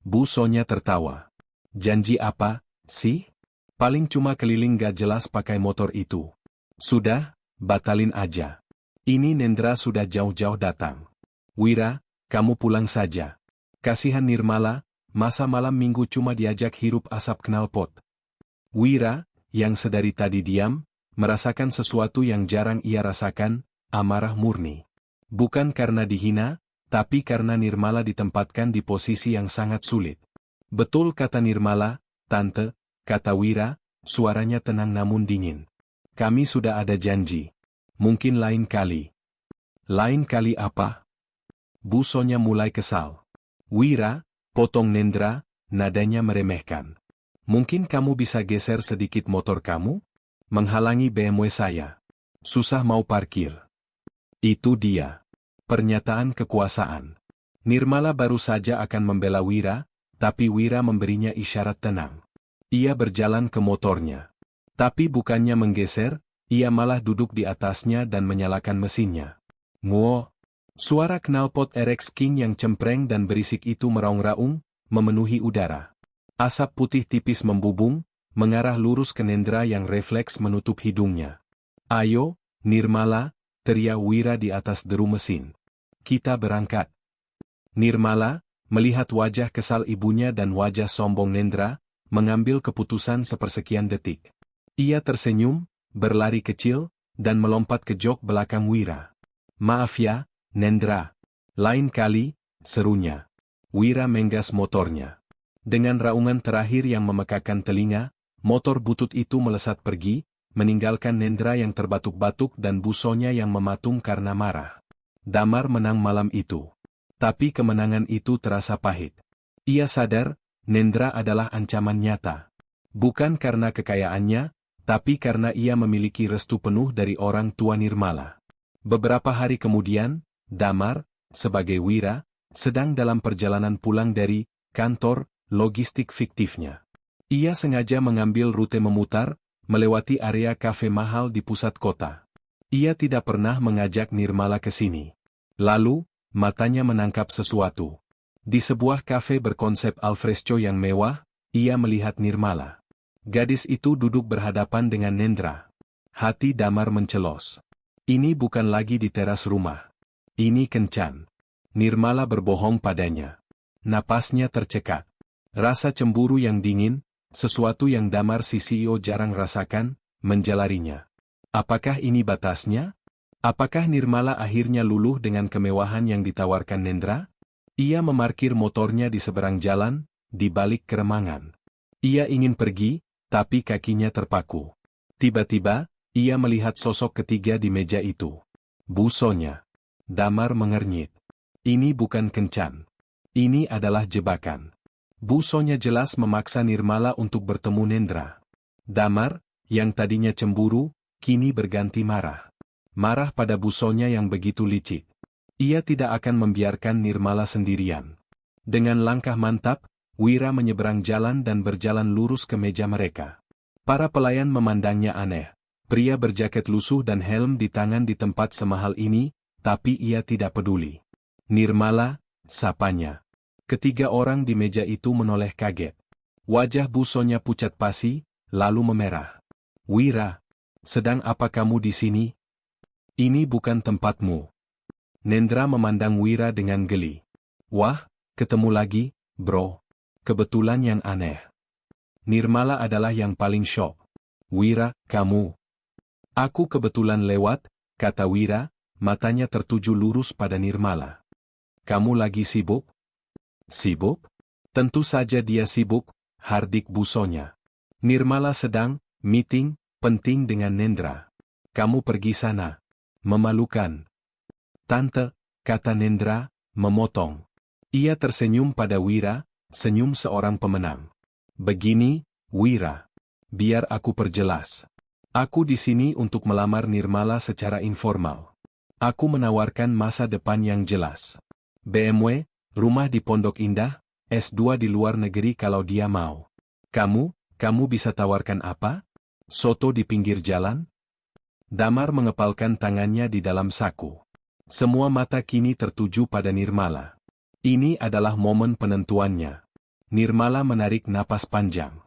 Busonya tertawa. "Janji apa, sih? Paling cuma keliling gak jelas pakai motor itu. Sudah, batalin aja. Ini Nendra sudah jauh-jauh datang. Wira, kamu pulang saja. Kasihan Nirmala, masa malam minggu cuma diajak hirup asap knalpot." Wira, yang sedari tadi diam, merasakan sesuatu yang jarang ia rasakan, amarah murni. Bukan karena dihina, tapi karena Nirmala ditempatkan di posisi yang sangat sulit. "Betul," kata Nirmala, "Tante," kata Wira, suaranya tenang namun dingin. "Kami sudah ada janji. Mungkin lain kali." "Lain kali apa?" Busonya mulai kesal. "Wira," potong Nendra, nadanya meremehkan. "Mungkin kamu bisa geser sedikit motor kamu? Menghalangi BMW saya. Susah mau parkir." Itu dia. Pernyataan kekuasaan. Nirmala baru saja akan membela Wira, tapi Wira memberinya isyarat tenang. Ia berjalan ke motornya. Tapi bukannya menggeser, ia malah duduk di atasnya dan menyalakan mesinnya. Nguo! Suara knalpot RX King yang cempreng dan berisik itu meraung-raung, memenuhi udara. Asap putih tipis membubung, mengarah lurus ke Nendra yang refleks menutup hidungnya. "Ayo, Nirmala," teriak Wira di atas deru mesin. "Kita berangkat." Nirmala, melihat wajah kesal ibunya dan wajah sombong Nendra, mengambil keputusan sepersekian detik. Ia tersenyum, berlari kecil, dan melompat ke jok belakang Wira. "Maaf ya, Nendra. Lain kali," serunya. Wira menggas motornya. Dengan raungan terakhir yang memekakan telinga, motor butut itu melesat pergi, meninggalkan Nendra yang terbatuk-batuk dan Busonya yang mematung karena marah. Damar menang malam itu. Tapi kemenangan itu terasa pahit. Ia sadar, Nendra adalah ancaman nyata. Bukan karena kekayaannya, tapi karena ia memiliki restu penuh dari orang tua Nirmala. Beberapa hari kemudian, Damar, sebagai Wira, sedang dalam perjalanan pulang dari kantor logistik fiktifnya. Ia sengaja mengambil rute memutar, melewati area kafe mahal di pusat kota. Ia tidak pernah mengajak Nirmala ke sini. Lalu, matanya menangkap sesuatu. Di sebuah kafe berkonsep alfresco yang mewah, ia melihat Nirmala. Gadis itu duduk berhadapan dengan Nendra. Hati Damar mencelos. Ini bukan lagi di teras rumah. Ini kencan. Nirmala berbohong padanya. Napasnya tercekat. Rasa cemburu yang dingin, sesuatu yang Damar si CEO jarang rasakan, menjalarinya. Apakah ini batasnya? Apakah Nirmala akhirnya luluh dengan kemewahan yang ditawarkan Nendra? Ia memarkir motornya di seberang jalan, di balik keremangan. Ia ingin pergi, tapi kakinya terpaku. Tiba-tiba, ia melihat sosok ketiga di meja itu. Busonya. Damar mengernyit. Ini bukan kencan. Ini adalah jebakan. Busonya jelas memaksa Nirmala untuk bertemu Nendra. Damar, yang tadinya cemburu, kini berganti marah. Marah pada busonya yang begitu licik. Ia tidak akan membiarkan Nirmala sendirian. Dengan langkah mantap, Wira menyeberang jalan dan berjalan lurus ke meja mereka. Para pelayan memandangnya aneh. Pria berjaket lusuh dan helm di tangan di tempat semahal ini, tapi ia tidak peduli. Nirmala, sapanya. Ketiga orang di meja itu menoleh kaget. Wajah busonya pucat pasi, lalu memerah. Wira, sedang apa kamu di sini? Ini bukan tempatmu. Nendra memandang Wira dengan geli. Wah, ketemu lagi, bro. Kebetulan yang aneh. Nirmala adalah yang paling syok. Wira, kamu. Aku kebetulan lewat, kata Wira, matanya tertuju lurus pada Nirmala. Kamu lagi sibuk? Sibuk? Tentu saja dia sibuk, hardik busonya. Nirmala sedang, meeting, penting dengan Nendra. Kamu pergi sana. Memalukan. Tante, kata Nendra, memotong. Ia tersenyum pada Wira, senyum seorang pemenang. Begini, Wira. Biar aku perjelas. Aku di sini untuk melamar Nirmala secara informal. Aku menawarkan masa depan yang jelas. BMW, rumah di Pondok Indah, S2 di luar negeri kalau dia mau. Kamu bisa tawarkan apa? Soto di pinggir jalan? Damar mengepalkan tangannya di dalam saku. Semua mata kini tertuju pada Nirmala. Ini adalah momen penentuannya. Nirmala menarik napas panjang.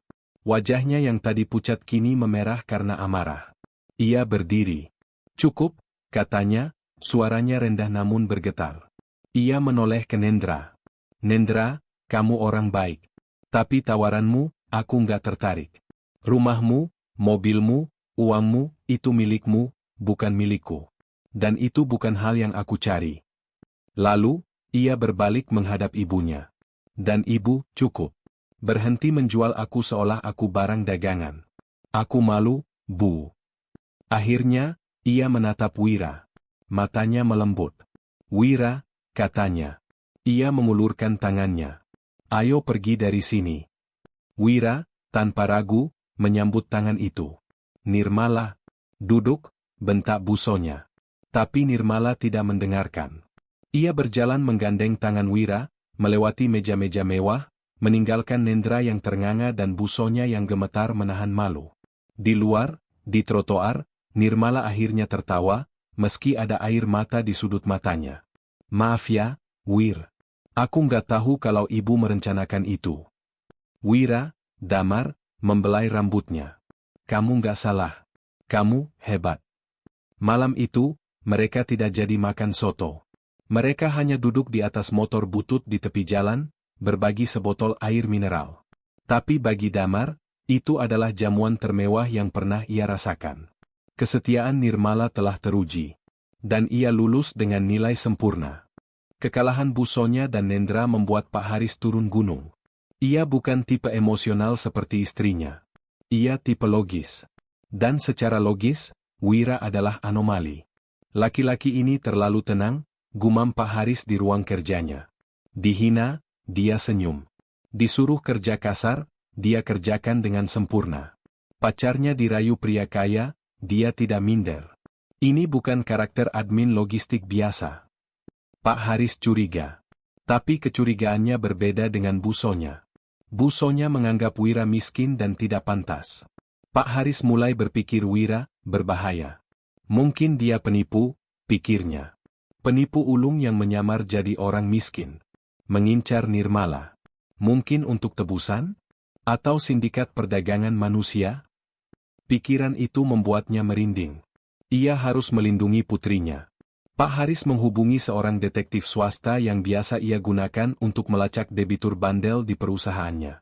Wajahnya yang tadi pucat kini memerah karena amarah. Ia berdiri. Cukup, katanya, suaranya rendah namun bergetar. Ia menoleh ke Nendra. Nendra, kamu orang baik. Tapi tawaranmu, aku nggak tertarik. Rumahmu, mobilmu, uangmu, itu milikmu, bukan milikku. Dan itu bukan hal yang aku cari. Lalu, ia berbalik menghadap ibunya. Dan ibu, cukup. Berhenti menjual aku seolah aku barang dagangan. Aku malu, Bu. Akhirnya, ia menatap Wira. Matanya melembut. Wira, katanya. Ia mengulurkan tangannya. Ayo pergi dari sini. Wira, tanpa ragu, menyambut tangan itu. Nirmala, duduk, bentak busonya. Tapi Nirmala tidak mendengarkan. Ia berjalan menggandeng tangan Wira, melewati meja-meja mewah, meninggalkan Nendra yang ternganga dan busonya yang gemetar menahan malu. Di luar, di trotoar, Nirmala akhirnya tertawa, meski ada air mata di sudut matanya. Maaf ya, Wir. Aku nggak tahu kalau ibu merencanakan itu. Wira, Damar, membelai rambutnya. Kamu nggak salah. Kamu, hebat. Malam itu, mereka tidak jadi makan soto. Mereka hanya duduk di atas motor butut di tepi jalan, berbagi sebotol air mineral. Tapi bagi Damar, itu adalah jamuan termewah yang pernah ia rasakan. Kesetiaan Nirmala telah teruji. Dan ia lulus dengan nilai sempurna. Kekalahan busonya dan Nendra membuat Pak Haris turun gunung. Ia bukan tipe emosional seperti istrinya. Ia tipe logis. Dan secara logis, Wira adalah anomali. Laki-laki ini terlalu tenang, gumam Pak Haris di ruang kerjanya. Dihina, dia senyum. Disuruh kerja kasar, dia kerjakan dengan sempurna. Pacarnya dirayu pria kaya, dia tidak minder. Ini bukan karakter admin logistik biasa. Pak Haris curiga. Tapi kecurigaannya berbeda dengan busonya. Busonya menganggap Wira miskin dan tidak pantas. Pak Haris mulai berpikir Wira, berbahaya. Mungkin dia penipu, pikirnya. Penipu ulung yang menyamar jadi orang miskin. Mengincar Nirmala. Mungkin untuk tebusan? Atau sindikat perdagangan manusia? Pikiran itu membuatnya merinding. Ia harus melindungi putrinya. Pak Haris menghubungi seorang detektif swasta yang biasa ia gunakan untuk melacak debitur bandel di perusahaannya.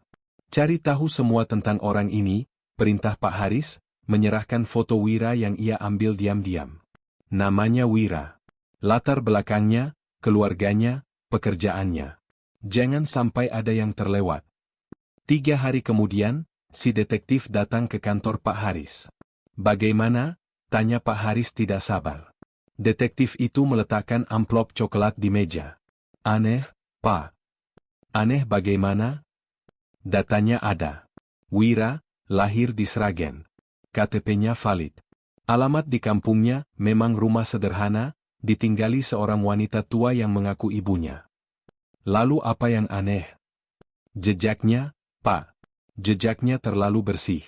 Cari tahu semua tentang orang ini, perintah Pak Haris, menyerahkan foto Wira yang ia ambil diam-diam. Namanya Wira. Latar belakangnya, keluarganya, pekerjaannya. Jangan sampai ada yang terlewat. 3 hari kemudian, si detektif datang ke kantor Pak Haris. Bagaimana? Tanya Pak Haris tidak sabar. Detektif itu meletakkan amplop coklat di meja. Aneh, Pak. Aneh bagaimana? Datanya ada. Wira, lahir di Sragen. KTP-nya valid. Alamat di kampungnya memang rumah sederhana, ditinggali seorang wanita tua yang mengaku ibunya. Lalu apa yang aneh? Jejaknya, Pak. Jejaknya terlalu bersih.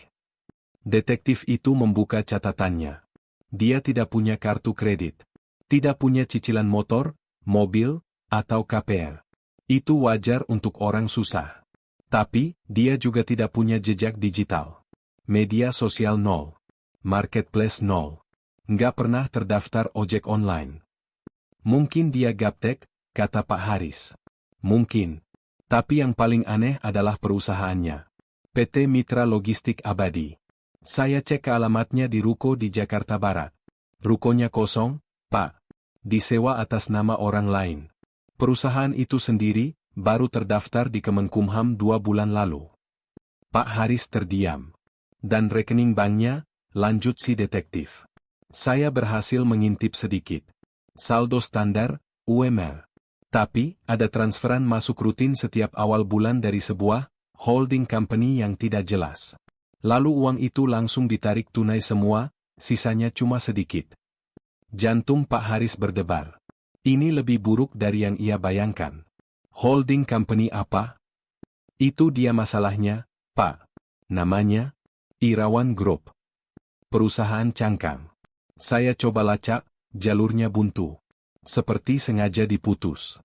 Detektif itu membuka catatannya. Dia tidak punya kartu kredit. Tidak punya cicilan motor, mobil, atau KPR. Itu wajar untuk orang susah. Tapi, dia juga tidak punya jejak digital. Media sosial nol. Marketplace nol. Nggak pernah terdaftar ojek online. Mungkin dia gaptek, kata Pak Haris. Mungkin. Tapi yang paling aneh adalah perusahaannya. PT Mitra Logistik Abadi. Saya cek ke alamatnya di ruko di Jakarta Barat. Rukonya kosong, Pak. Disewa atas nama orang lain. Perusahaan itu sendiri, baru terdaftar di Kemenkumham 2 bulan lalu. Pak Haris terdiam. Dan rekening banknya, lanjut si detektif. Saya berhasil mengintip sedikit. Saldo standar, UMR. Tapi, ada transferan masuk rutin setiap awal bulan dari sebuah holding company yang tidak jelas. Lalu uang itu langsung ditarik tunai semua, sisanya cuma sedikit. Jantung Pak Haris berdebar. Ini lebih buruk dari yang ia bayangkan. Holding company apa? Itu dia masalahnya, Pak. Namanya Irawan Group. Perusahaan cangkang. Saya coba lacak, jalurnya buntu. Seperti sengaja diputus.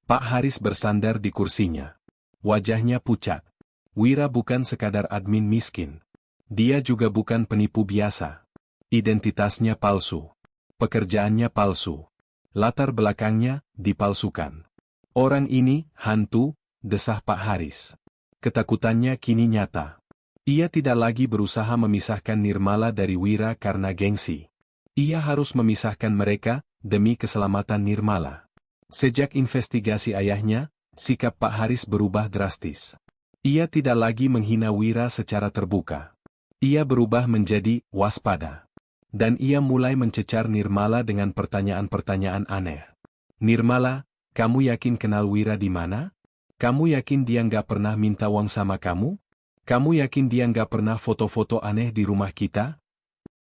Pak Haris bersandar di kursinya. Wajahnya pucat. Wira bukan sekadar admin miskin. Dia juga bukan penipu biasa. Identitasnya palsu. Pekerjaannya palsu. Latar belakangnya dipalsukan. Orang ini hantu, desah Pak Haris. Ketakutannya kini nyata. Ia tidak lagi berusaha memisahkan Nirmala dari Wira karena gengsi. Ia harus memisahkan mereka demi keselamatan Nirmala. Sejak investigasi ayahnya, sikap Pak Haris berubah drastis. Ia tidak lagi menghina Wira secara terbuka. Ia berubah menjadi waspada. Dan ia mulai mencecar Nirmala dengan pertanyaan-pertanyaan aneh. Nirmala, kamu yakin kenal Wira di mana? Kamu yakin dia nggak pernah minta uang sama kamu? Kamu yakin dia nggak pernah foto-foto aneh di rumah kita?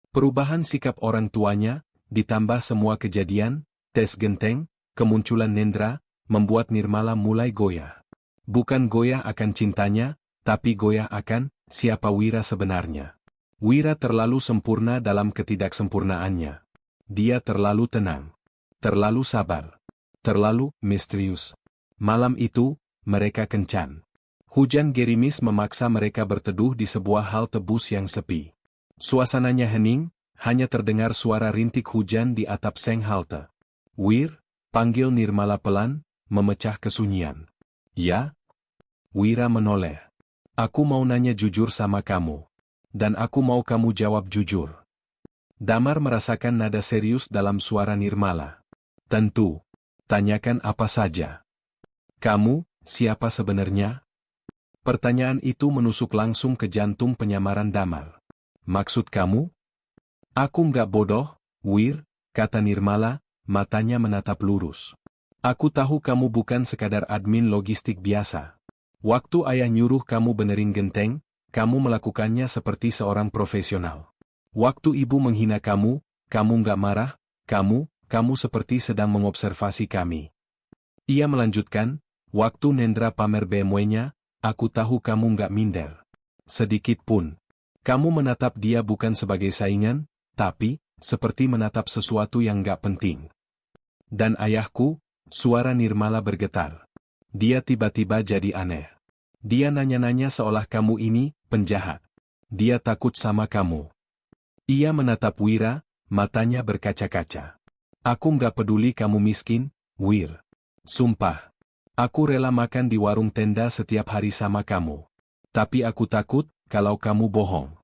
Perubahan sikap orang tuanya, ditambah semua kejadian, tes genteng, kemunculan Nendra, membuat Nirmala mulai goyah. Bukan goyah akan cintanya, tapi goyah akan siapa Wira sebenarnya. Wira terlalu sempurna dalam ketidaksempurnaannya. Dia terlalu tenang. Terlalu sabar. Terlalu misterius. Malam itu, mereka kencan. Hujan gerimis memaksa mereka berteduh di sebuah halte bus yang sepi. Suasananya hening, hanya terdengar suara rintik hujan di atap seng halte. Wir, panggil Nirmala pelan, memecah kesunyian. Ya? Wira menoleh. Aku mau nanya jujur sama kamu. Dan aku mau kamu jawab jujur. Damar merasakan nada serius dalam suara Nirmala. Tentu. Tanyakan apa saja. Kamu, siapa sebenarnya? Pertanyaan itu menusuk langsung ke jantung penyamaran Damar. Maksud kamu? Aku nggak bodoh, Wir, kata Nirmala, matanya menatap lurus. Aku tahu kamu bukan sekadar admin logistik biasa. Waktu ayah nyuruh kamu benerin genteng, kamu melakukannya seperti seorang profesional. Waktu ibu menghina kamu nggak marah, kamu seperti sedang mengobservasi kami. Ia melanjutkan, waktu Nendra pamer BMW-nya, aku tahu kamu nggak minder. Sedikit pun. Kamu menatap dia bukan sebagai saingan, tapi, seperti menatap sesuatu yang nggak penting. Dan ayahku, suara Nirmala bergetar. Dia tiba-tiba jadi aneh. Dia nanya-nanya seolah kamu ini, penjahat. Dia takut sama kamu. Ia menatap Wira, matanya berkaca-kaca. Aku nggak peduli kamu miskin, Wir. Sumpah. Aku rela makan di warung tenda setiap hari sama kamu. Tapi aku takut, kalau kamu bohong.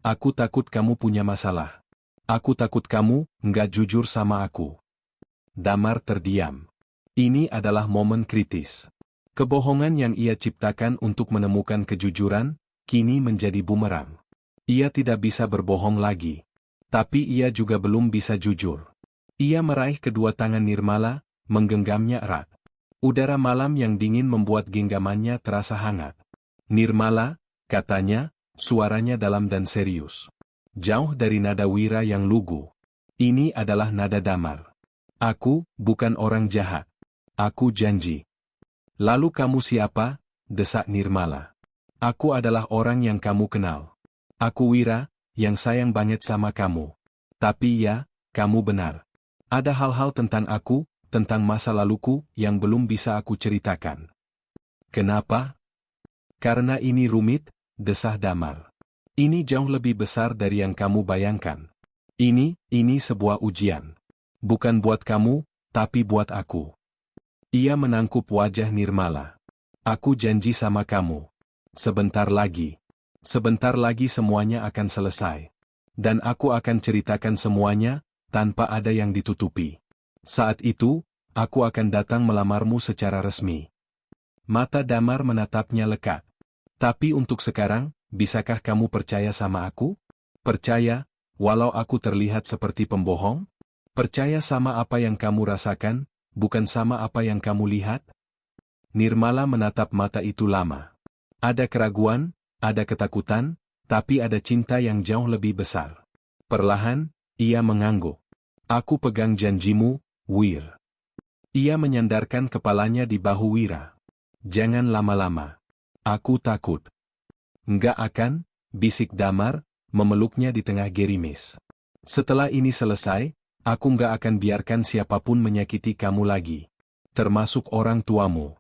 Aku takut kamu punya masalah. Aku takut kamu nggak jujur sama aku. Damar terdiam. Ini adalah momen kritis. Kebohongan yang ia ciptakan untuk menemukan kejujuran, kini menjadi bumerang. Ia tidak bisa berbohong lagi. Tapi ia juga belum bisa jujur. Ia meraih kedua tangan Nirmala, menggenggamnya erat. Udara malam yang dingin membuat genggamannya terasa hangat. Nirmala, katanya, suaranya dalam dan serius. Jauh dari nada Wira yang lugu. Ini adalah nada Damar. Aku, bukan orang jahat. Aku janji. Lalu kamu siapa? Desak Nirmala. Aku adalah orang yang kamu kenal. Aku Wira, yang sayang banget sama kamu. Tapi ya, kamu benar. Ada hal-hal tentang aku, tentang masa laluku, yang belum bisa aku ceritakan. Kenapa? Karena ini rumit, desah Damar. Ini jauh lebih besar dari yang kamu bayangkan. Ini sebuah ujian. Bukan buat kamu, tapi buat aku. Ia menangkup wajah Nirmala. Aku janji sama kamu. Sebentar lagi semuanya akan selesai. Dan aku akan ceritakan semuanya, tanpa ada yang ditutupi. Saat itu, aku akan datang melamarmu secara resmi. Mata Damar menatapnya lekat. Tapi untuk sekarang, bisakah kamu percaya sama aku? Percaya, walau aku terlihat seperti pembohong? Percaya sama apa yang kamu rasakan, bukan sama apa yang kamu lihat? Nirmala menatap mata itu lama. Ada keraguan, ada ketakutan, tapi ada cinta yang jauh lebih besar. Perlahan, ia mengangguk. Aku pegang janjimu, Wir. Ia menyandarkan kepalanya di bahu Wira. Jangan lama-lama. Aku takut. Enggak akan, bisik Damar, memeluknya di tengah gerimis. Setelah ini selesai, aku enggak akan biarkan siapapun menyakiti kamu lagi. Termasuk orang tuamu.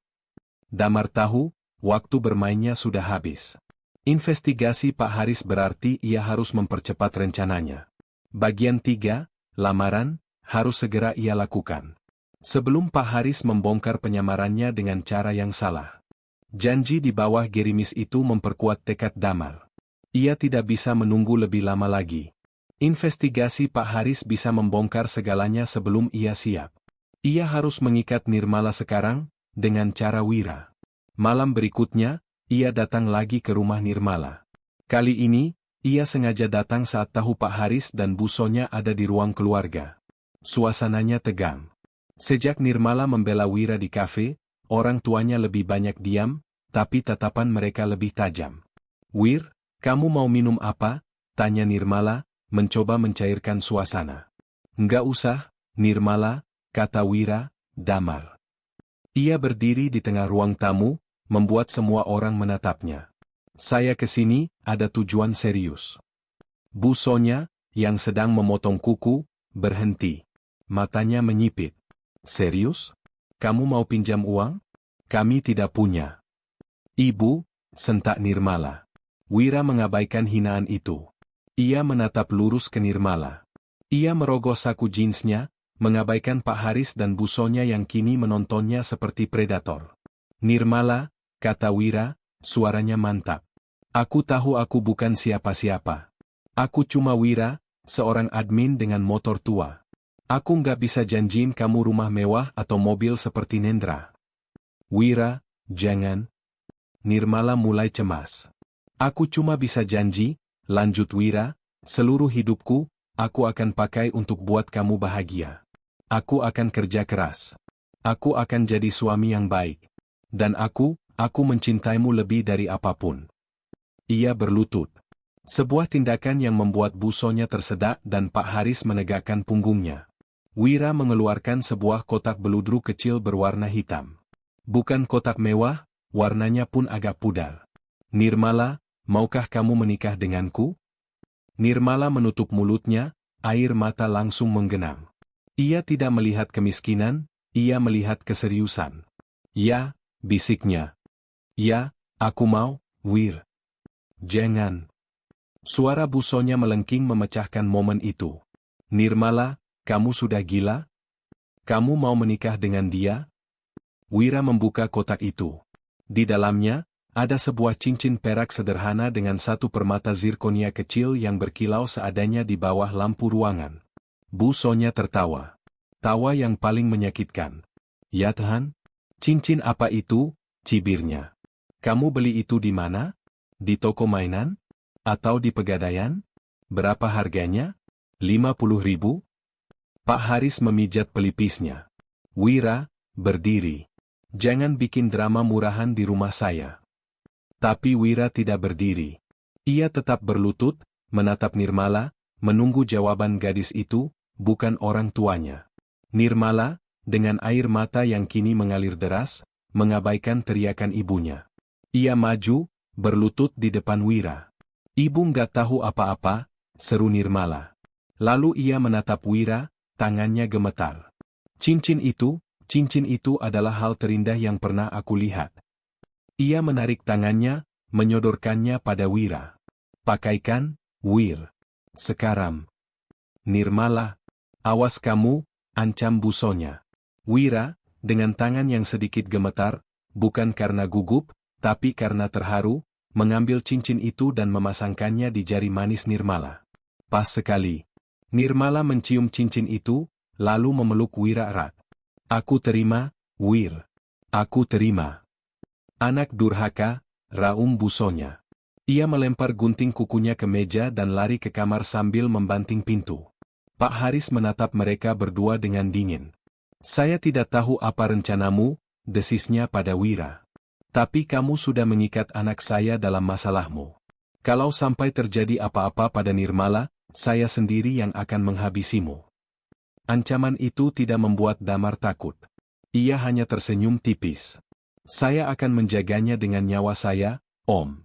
Damar tahu, waktu bermainnya sudah habis. Investigasi Pak Haris berarti ia harus mempercepat rencananya. Bagian 3, lamaran, harus segera ia lakukan. Sebelum Pak Haris membongkar penyamarannya dengan cara yang salah. Janji di bawah gerimis itu memperkuat tekad Damar. Ia tidak bisa menunggu lebih lama lagi. Investigasi Pak Haris bisa membongkar segalanya sebelum ia siap. Ia harus mengikat Nirmala sekarang, dengan cara Wira. Malam berikutnya, ia datang lagi ke rumah Nirmala. Kali ini, ia sengaja datang saat tahu Pak Haris dan Bu Sonya ada di ruang keluarga. Suasananya tegang. Sejak Nirmala membela Wira di kafe, orang tuanya lebih banyak diam, tapi tatapan mereka lebih tajam. Wir, kamu mau minum apa? Tanya Nirmala, mencoba mencairkan suasana. Enggak usah, Nirmala, kata Wira, Damar. Ia berdiri di tengah ruang tamu, membuat semua orang menatapnya. Saya kesini, ada tujuan serius. Bu Sonya, yang sedang memotong kuku, berhenti. Matanya menyipit. Serius? Kamu mau pinjam uang? Kami tidak punya. Ibu, sentak Nirmala. Wira mengabaikan hinaan itu. Ia menatap lurus ke Nirmala. Ia merogoh saku jeansnya, mengabaikan Pak Haris dan Bu Sonya yang kini menontonnya seperti predator. Nirmala, kata Wira, suaranya mantap. Aku tahu aku bukan siapa-siapa. Aku cuma Wira, seorang admin dengan motor tua. Aku nggak bisa janjiin kamu rumah mewah atau mobil seperti Nendra. Wira, jangan. Nirmala mulai cemas. Aku cuma bisa janji, lanjut Wira, seluruh hidupku, aku akan pakai untuk buat kamu bahagia. Aku akan kerja keras. Aku akan jadi suami yang baik. Dan aku mencintaimu lebih dari apapun. Ia berlutut. Sebuah tindakan yang membuat Bu Sonya tersedak dan Pak Haris menegakkan punggungnya. Wira mengeluarkan sebuah kotak beludru kecil berwarna hitam. Bukan kotak mewah, warnanya pun agak pudar. Nirmala, maukah kamu menikah denganku? Nirmala menutup mulutnya, air mata langsung menggenang. Ia tidak melihat kemiskinan, ia melihat keseriusan. Ya, bisiknya. Ya, aku mau, Wir. Jangan. Suara Bu Sonya melengking memecahkan momen itu. Nirmala, kamu sudah gila? Kamu mau menikah dengan dia? Wira membuka kotak itu. Di dalamnya, ada sebuah cincin perak sederhana dengan satu permata zirkonia kecil yang berkilau seadanya di bawah lampu ruangan. Bu Sonya tertawa. Tawa yang paling menyakitkan. Ya Tuhan? Cincin apa itu? Cibirnya. Kamu beli itu di mana? Di toko mainan? Atau di pegadaian? Berapa harganya? 50.000? Pak Haris memijat pelipisnya. Wira, berdiri. Jangan bikin drama murahan di rumah saya. Tapi Wira tidak berdiri. Ia tetap berlutut, menatap Nirmala, menunggu jawaban gadis itu, bukan orang tuanya. Nirmala, dengan air mata yang kini mengalir deras, mengabaikan teriakan ibunya. Ia maju, berlutut di depan Wira. Ibu nggak tahu apa-apa, seru Nirmala. Lalu ia menatap Wira, tangannya gemetar. Cincin itu adalah hal terindah yang pernah aku lihat. Ia menarik tangannya, menyodorkannya pada Wira. Pakaikan, Wir. Sekarang. Nirmala. Awas kamu, ancam busonya. Wira, dengan tangan yang sedikit gemetar, bukan karena gugup, tapi karena terharu, mengambil cincin itu dan memasangkannya di jari manis Nirmala. Pas sekali. Nirmala mencium cincin itu, lalu memeluk Wira erat. Aku terima, Wir. Aku terima. Anak durhaka, raung busonya. Ia melempar gunting kukunya ke meja dan lari ke kamar sambil membanting pintu. Pak Haris menatap mereka berdua dengan dingin. Saya tidak tahu apa rencanamu, desisnya pada Wira. Tapi kamu sudah mengikat anak saya dalam masalahmu. Kalau sampai terjadi apa-apa pada Nirmala, saya sendiri yang akan menghabisimu. Ancaman itu tidak membuat Damar takut. Ia hanya tersenyum tipis. Saya akan menjaganya dengan nyawa saya, Om.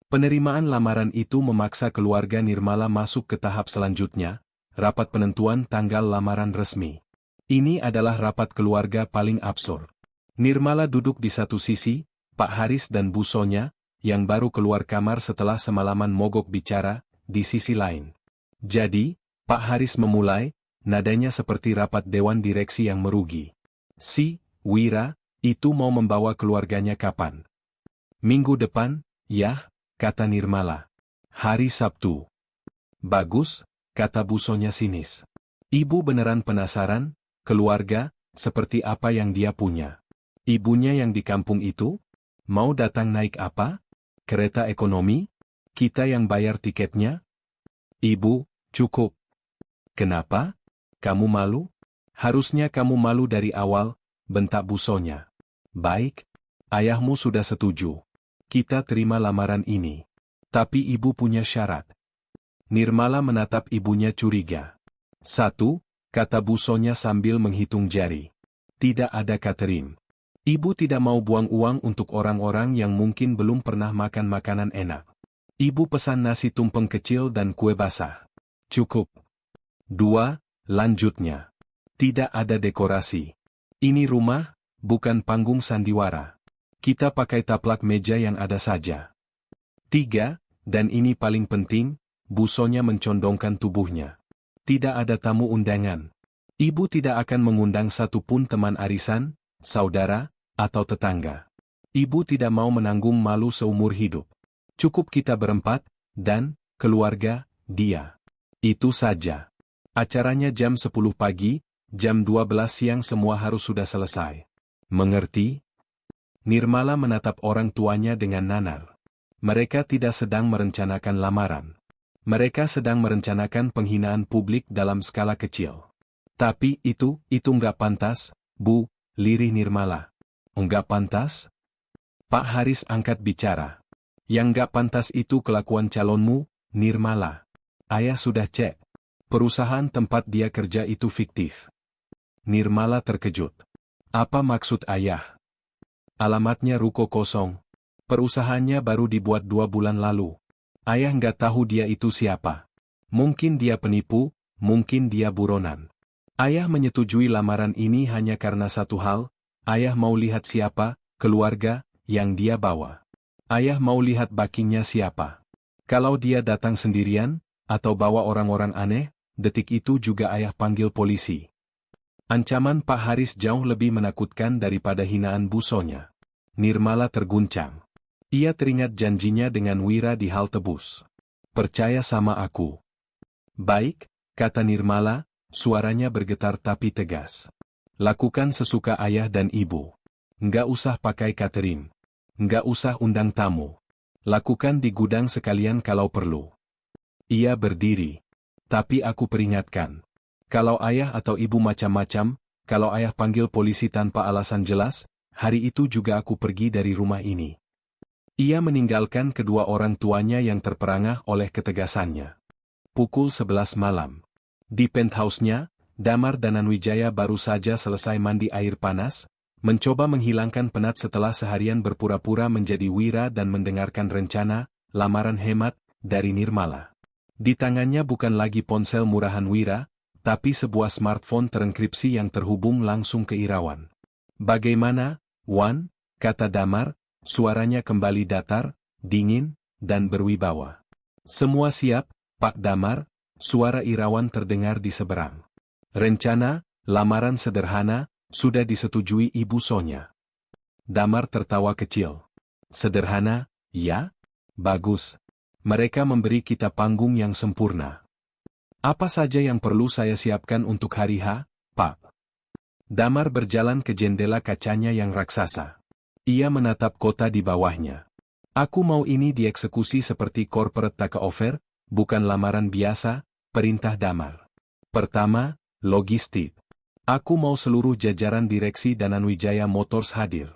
Penerimaan lamaran itu memaksa keluarga Nirmala masuk ke tahap selanjutnya, rapat penentuan tanggal lamaran resmi. Ini adalah rapat keluarga paling absurd. Nirmala duduk di satu sisi, Pak Haris dan busonya, yang baru keluar kamar setelah semalaman mogok bicara, di sisi lain. Jadi, Pak Haris memulai, nadanya seperti rapat dewan direksi yang merugi. Si, Wira, itu mau membawa keluarganya kapan? Minggu depan, yah, kata Nirmala. Hari Sabtu. Bagus, kata busonya sinis. Ibu beneran penasaran, keluarga, seperti apa yang dia punya. Ibunya yang di kampung itu? Mau datang naik apa? Kereta ekonomi? Kita yang bayar tiketnya? Ibu, cukup. Kenapa? Kamu malu? Harusnya kamu malu dari awal, bentak busonya. Baik, ayahmu sudah setuju. Kita terima lamaran ini. Tapi ibu punya syarat. Nirmala menatap ibunya curiga. 1, kata busonya sambil menghitung jari. Tidak ada catering. Ibu tidak mau buang uang untuk orang-orang yang mungkin belum pernah makan makanan enak. Ibu pesan nasi tumpeng kecil dan kue basah. Cukup. 2, lanjutnya. Tidak ada dekorasi. Ini rumah, bukan panggung sandiwara. Kita pakai taplak meja yang ada saja. 3, dan ini paling penting, busonya mencondongkan tubuhnya. Tidak ada tamu undangan. Ibu tidak akan mengundang satupun teman arisan, saudara, atau tetangga. Ibu tidak mau menanggung malu seumur hidup. Cukup kita berempat, dan, keluarga, dia. Itu saja. Acaranya jam 10 pagi, jam 12 siang semua harus sudah selesai. Mengerti? Nirmala menatap orang tuanya dengan nanar. Mereka tidak sedang merencanakan lamaran. Mereka sedang merencanakan penghinaan publik dalam skala kecil. Tapi itu nggak pantas, Bu, lirih Nirmala. Enggak pantas? Pak Haris angkat bicara. Yang nggak pantas itu kelakuan calonmu, Nirmala. Ayah sudah cek. Perusahaan tempat dia kerja itu fiktif. Nirmala terkejut. Apa maksud ayah? Alamatnya ruko kosong. Perusahaannya baru dibuat 2 bulan lalu. Ayah nggak tahu dia itu siapa. Mungkin dia penipu, mungkin dia buronan. Ayah menyetujui lamaran ini hanya karena satu hal, ayah mau lihat siapa, keluarga, yang dia bawa. Ayah mau lihat backingnya siapa. Kalau dia datang sendirian, atau bawa orang-orang aneh, detik itu juga ayah panggil polisi. Ancaman Pak Haris jauh lebih menakutkan daripada hinaan busonya. Nirmala terguncang. Ia teringat janjinya dengan Wira di halte bus. Percaya sama aku. Baik, kata Nirmala, suaranya bergetar tapi tegas. Lakukan sesuka ayah dan ibu. Nggak usah pakai catering. Nggak usah undang tamu. Lakukan di gudang sekalian kalau perlu. Ia berdiri. Tapi aku peringatkan. Kalau ayah atau ibu macam-macam, kalau ayah panggil polisi tanpa alasan jelas, hari itu juga aku pergi dari rumah ini. Ia meninggalkan kedua orang tuanya yang terperangah oleh ketegasannya. Pukul 11 malam. Di penthouse-nya, Damar Dananwijaya baru saja selesai mandi air panas, mencoba menghilangkan penat setelah seharian berpura-pura menjadi Wira dan mendengarkan rencana, lamaran hemat, dari Nirmala. Di tangannya bukan lagi ponsel murahan Wira, tapi sebuah smartphone terenkripsi yang terhubung langsung ke Irawan. "Bagaimana, Wan?" kata Damar, suaranya kembali datar, dingin, dan berwibawa. "Semua siap, Pak Damar," suara Irawan terdengar di seberang. "Rencana, lamaran sederhana, sudah disetujui Ibu Sonya." Damar tertawa kecil. "Sederhana, ya? Bagus. Mereka memberi kita panggung yang sempurna. Apa saja yang perlu saya siapkan untuk hari H, Pak?" Damar berjalan ke jendela kacanya yang raksasa. Ia menatap kota di bawahnya. "Aku mau ini dieksekusi seperti corporate takeover, bukan lamaran biasa," perintah Damar. "Pertama, logistik. Aku mau seluruh jajaran direksi Dananwijaya Motors hadir.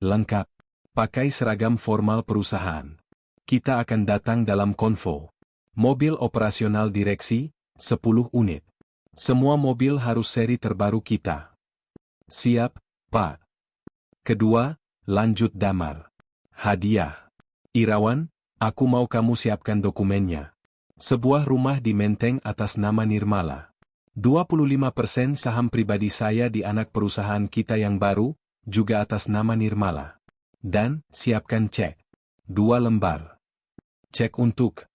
Lengkap. Pakai seragam formal perusahaan. Kita akan datang dalam konvo. Mobil operasional direksi, 10 unit. Semua mobil harus seri terbaru kita." "Siap, Pak." "Kedua, lanjut Damar. Hadiah. Irawan, aku mau kamu siapkan dokumennya. Sebuah rumah di Menteng atas nama Nirmala. 25% saham pribadi saya di anak perusahaan kita yang baru, juga atas nama Nirmala. Dan, siapkan cek. 2 lembar. Cek untuk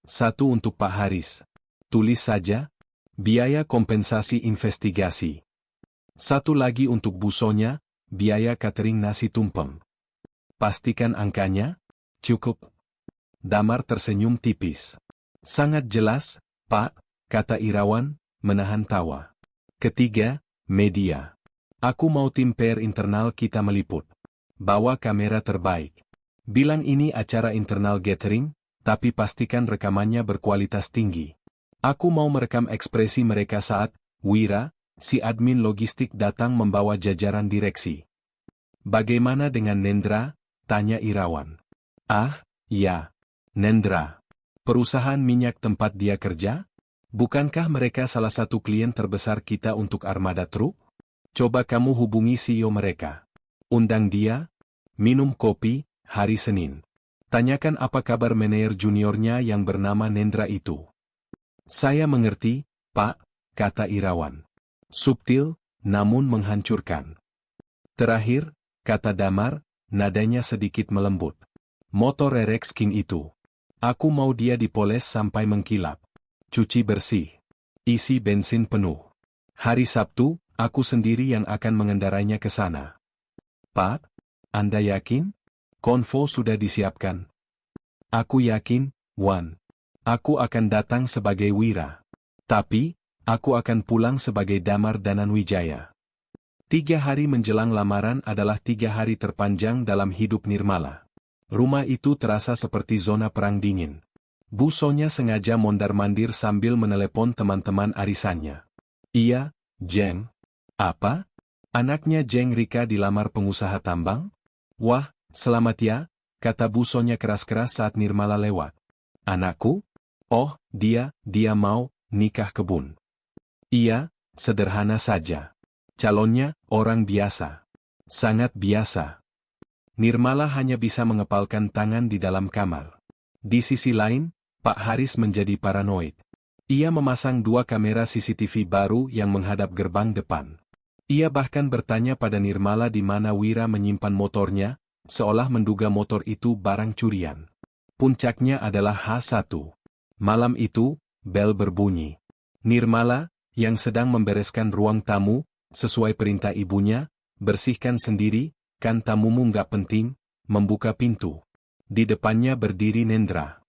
1 untuk Pak Haris. Tulis saja, biaya kompensasi investigasi. 1 lagi untuk Bu Sonya, biaya catering nasi tumpeng. Pastikan angkanya, cukup." Damar tersenyum tipis. "Sangat jelas, Pak," kata Irawan, menahan tawa. "Ketiga, media. Aku mau tim PR internal kita meliput. Bawa kamera terbaik. Bilang ini acara internal gathering, tapi pastikan rekamannya berkualitas tinggi. Aku mau merekam ekspresi mereka saat Wira, si admin logistik datang membawa jajaran direksi." "Bagaimana dengan Nendra?" tanya Irawan. "Ah, ya. Nendra. Perusahaan minyak tempat dia kerja? Bukankah mereka salah satu klien terbesar kita untuk armada truk? Coba kamu hubungi CEO mereka. Undang dia, minum kopi, hari Senin. Tanyakan apa kabar manajer juniornya yang bernama Nendra itu." "Saya mengerti, Pak," kata Irawan. Subtil, namun menghancurkan. "Terakhir," kata Damar, nadanya sedikit melembut. "Motor Rex King itu. Aku mau dia dipoles sampai mengkilap. Cuci bersih. Isi bensin penuh. Hari Sabtu, aku sendiri yang akan mengendarainya ke sana." "Pak, Anda yakin? Konvo sudah disiapkan." "Aku yakin, Wan. Aku akan datang sebagai Wira. Tapi, aku akan pulang sebagai Damar Dananwijaya." 3 hari menjelang lamaran adalah 3 hari terpanjang dalam hidup Nirmala. Rumah itu terasa seperti zona perang dingin. Bu Sonya sengaja mondar-mandir sambil menelepon teman-teman arisannya. "Iya, Jeng." "Apa? Anaknya Jeng Rika dilamar pengusaha tambang?" "Wah, selamat ya," kata Bu Sonya keras-keras saat Nirmala lewat. "Anakku? Oh, dia mau nikah kebun." "Iya, sederhana saja. Calonnya, orang biasa. Sangat biasa." Nirmala hanya bisa mengepalkan tangan di dalam kamar. Di sisi lain, Pak Haris menjadi paranoid. Ia memasang 2 kamera CCTV baru yang menghadap gerbang depan. Ia bahkan bertanya pada Nirmala di mana Wira menyimpan motornya, seolah menduga motor itu barang curian. Puncaknya adalah H1. Malam itu, bel berbunyi. Nirmala, yang sedang membereskan ruang tamu, sesuai perintah ibunya, "Bersihkan sendiri, kan tamumu nggak penting," membuka pintu. Di depannya berdiri Nendra.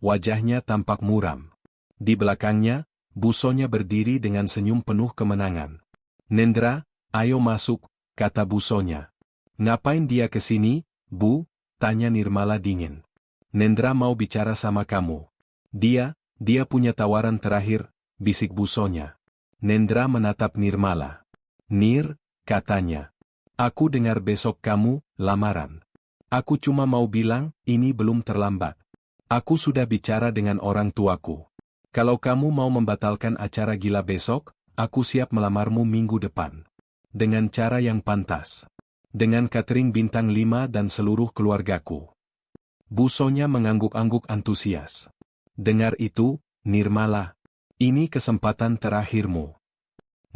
Wajahnya tampak muram. Di belakangnya, Bu Sonya berdiri dengan senyum penuh kemenangan. "Nendra, ayo masuk," kata Bu Sonya. "Ngapain dia ke sini, Bu?" tanya Nirmala dingin. "Nendra mau bicara sama kamu." Dia punya tawaran terakhir," bisik Bu Sonya. Nendra menatap Nirmala. "Nir," katanya. "Aku dengar besok kamu lamaran. Aku cuma mau bilang, ini belum terlambat. Aku sudah bicara dengan orang tuaku. Kalau kamu mau membatalkan acara gila besok, aku siap melamarmu minggu depan. Dengan cara yang pantas. Dengan catering bintang 5 dan seluruh keluargaku. Bu Sonya mengangguk-angguk antusias. Dengar itu, Nirmala. Ini kesempatan terakhirmu.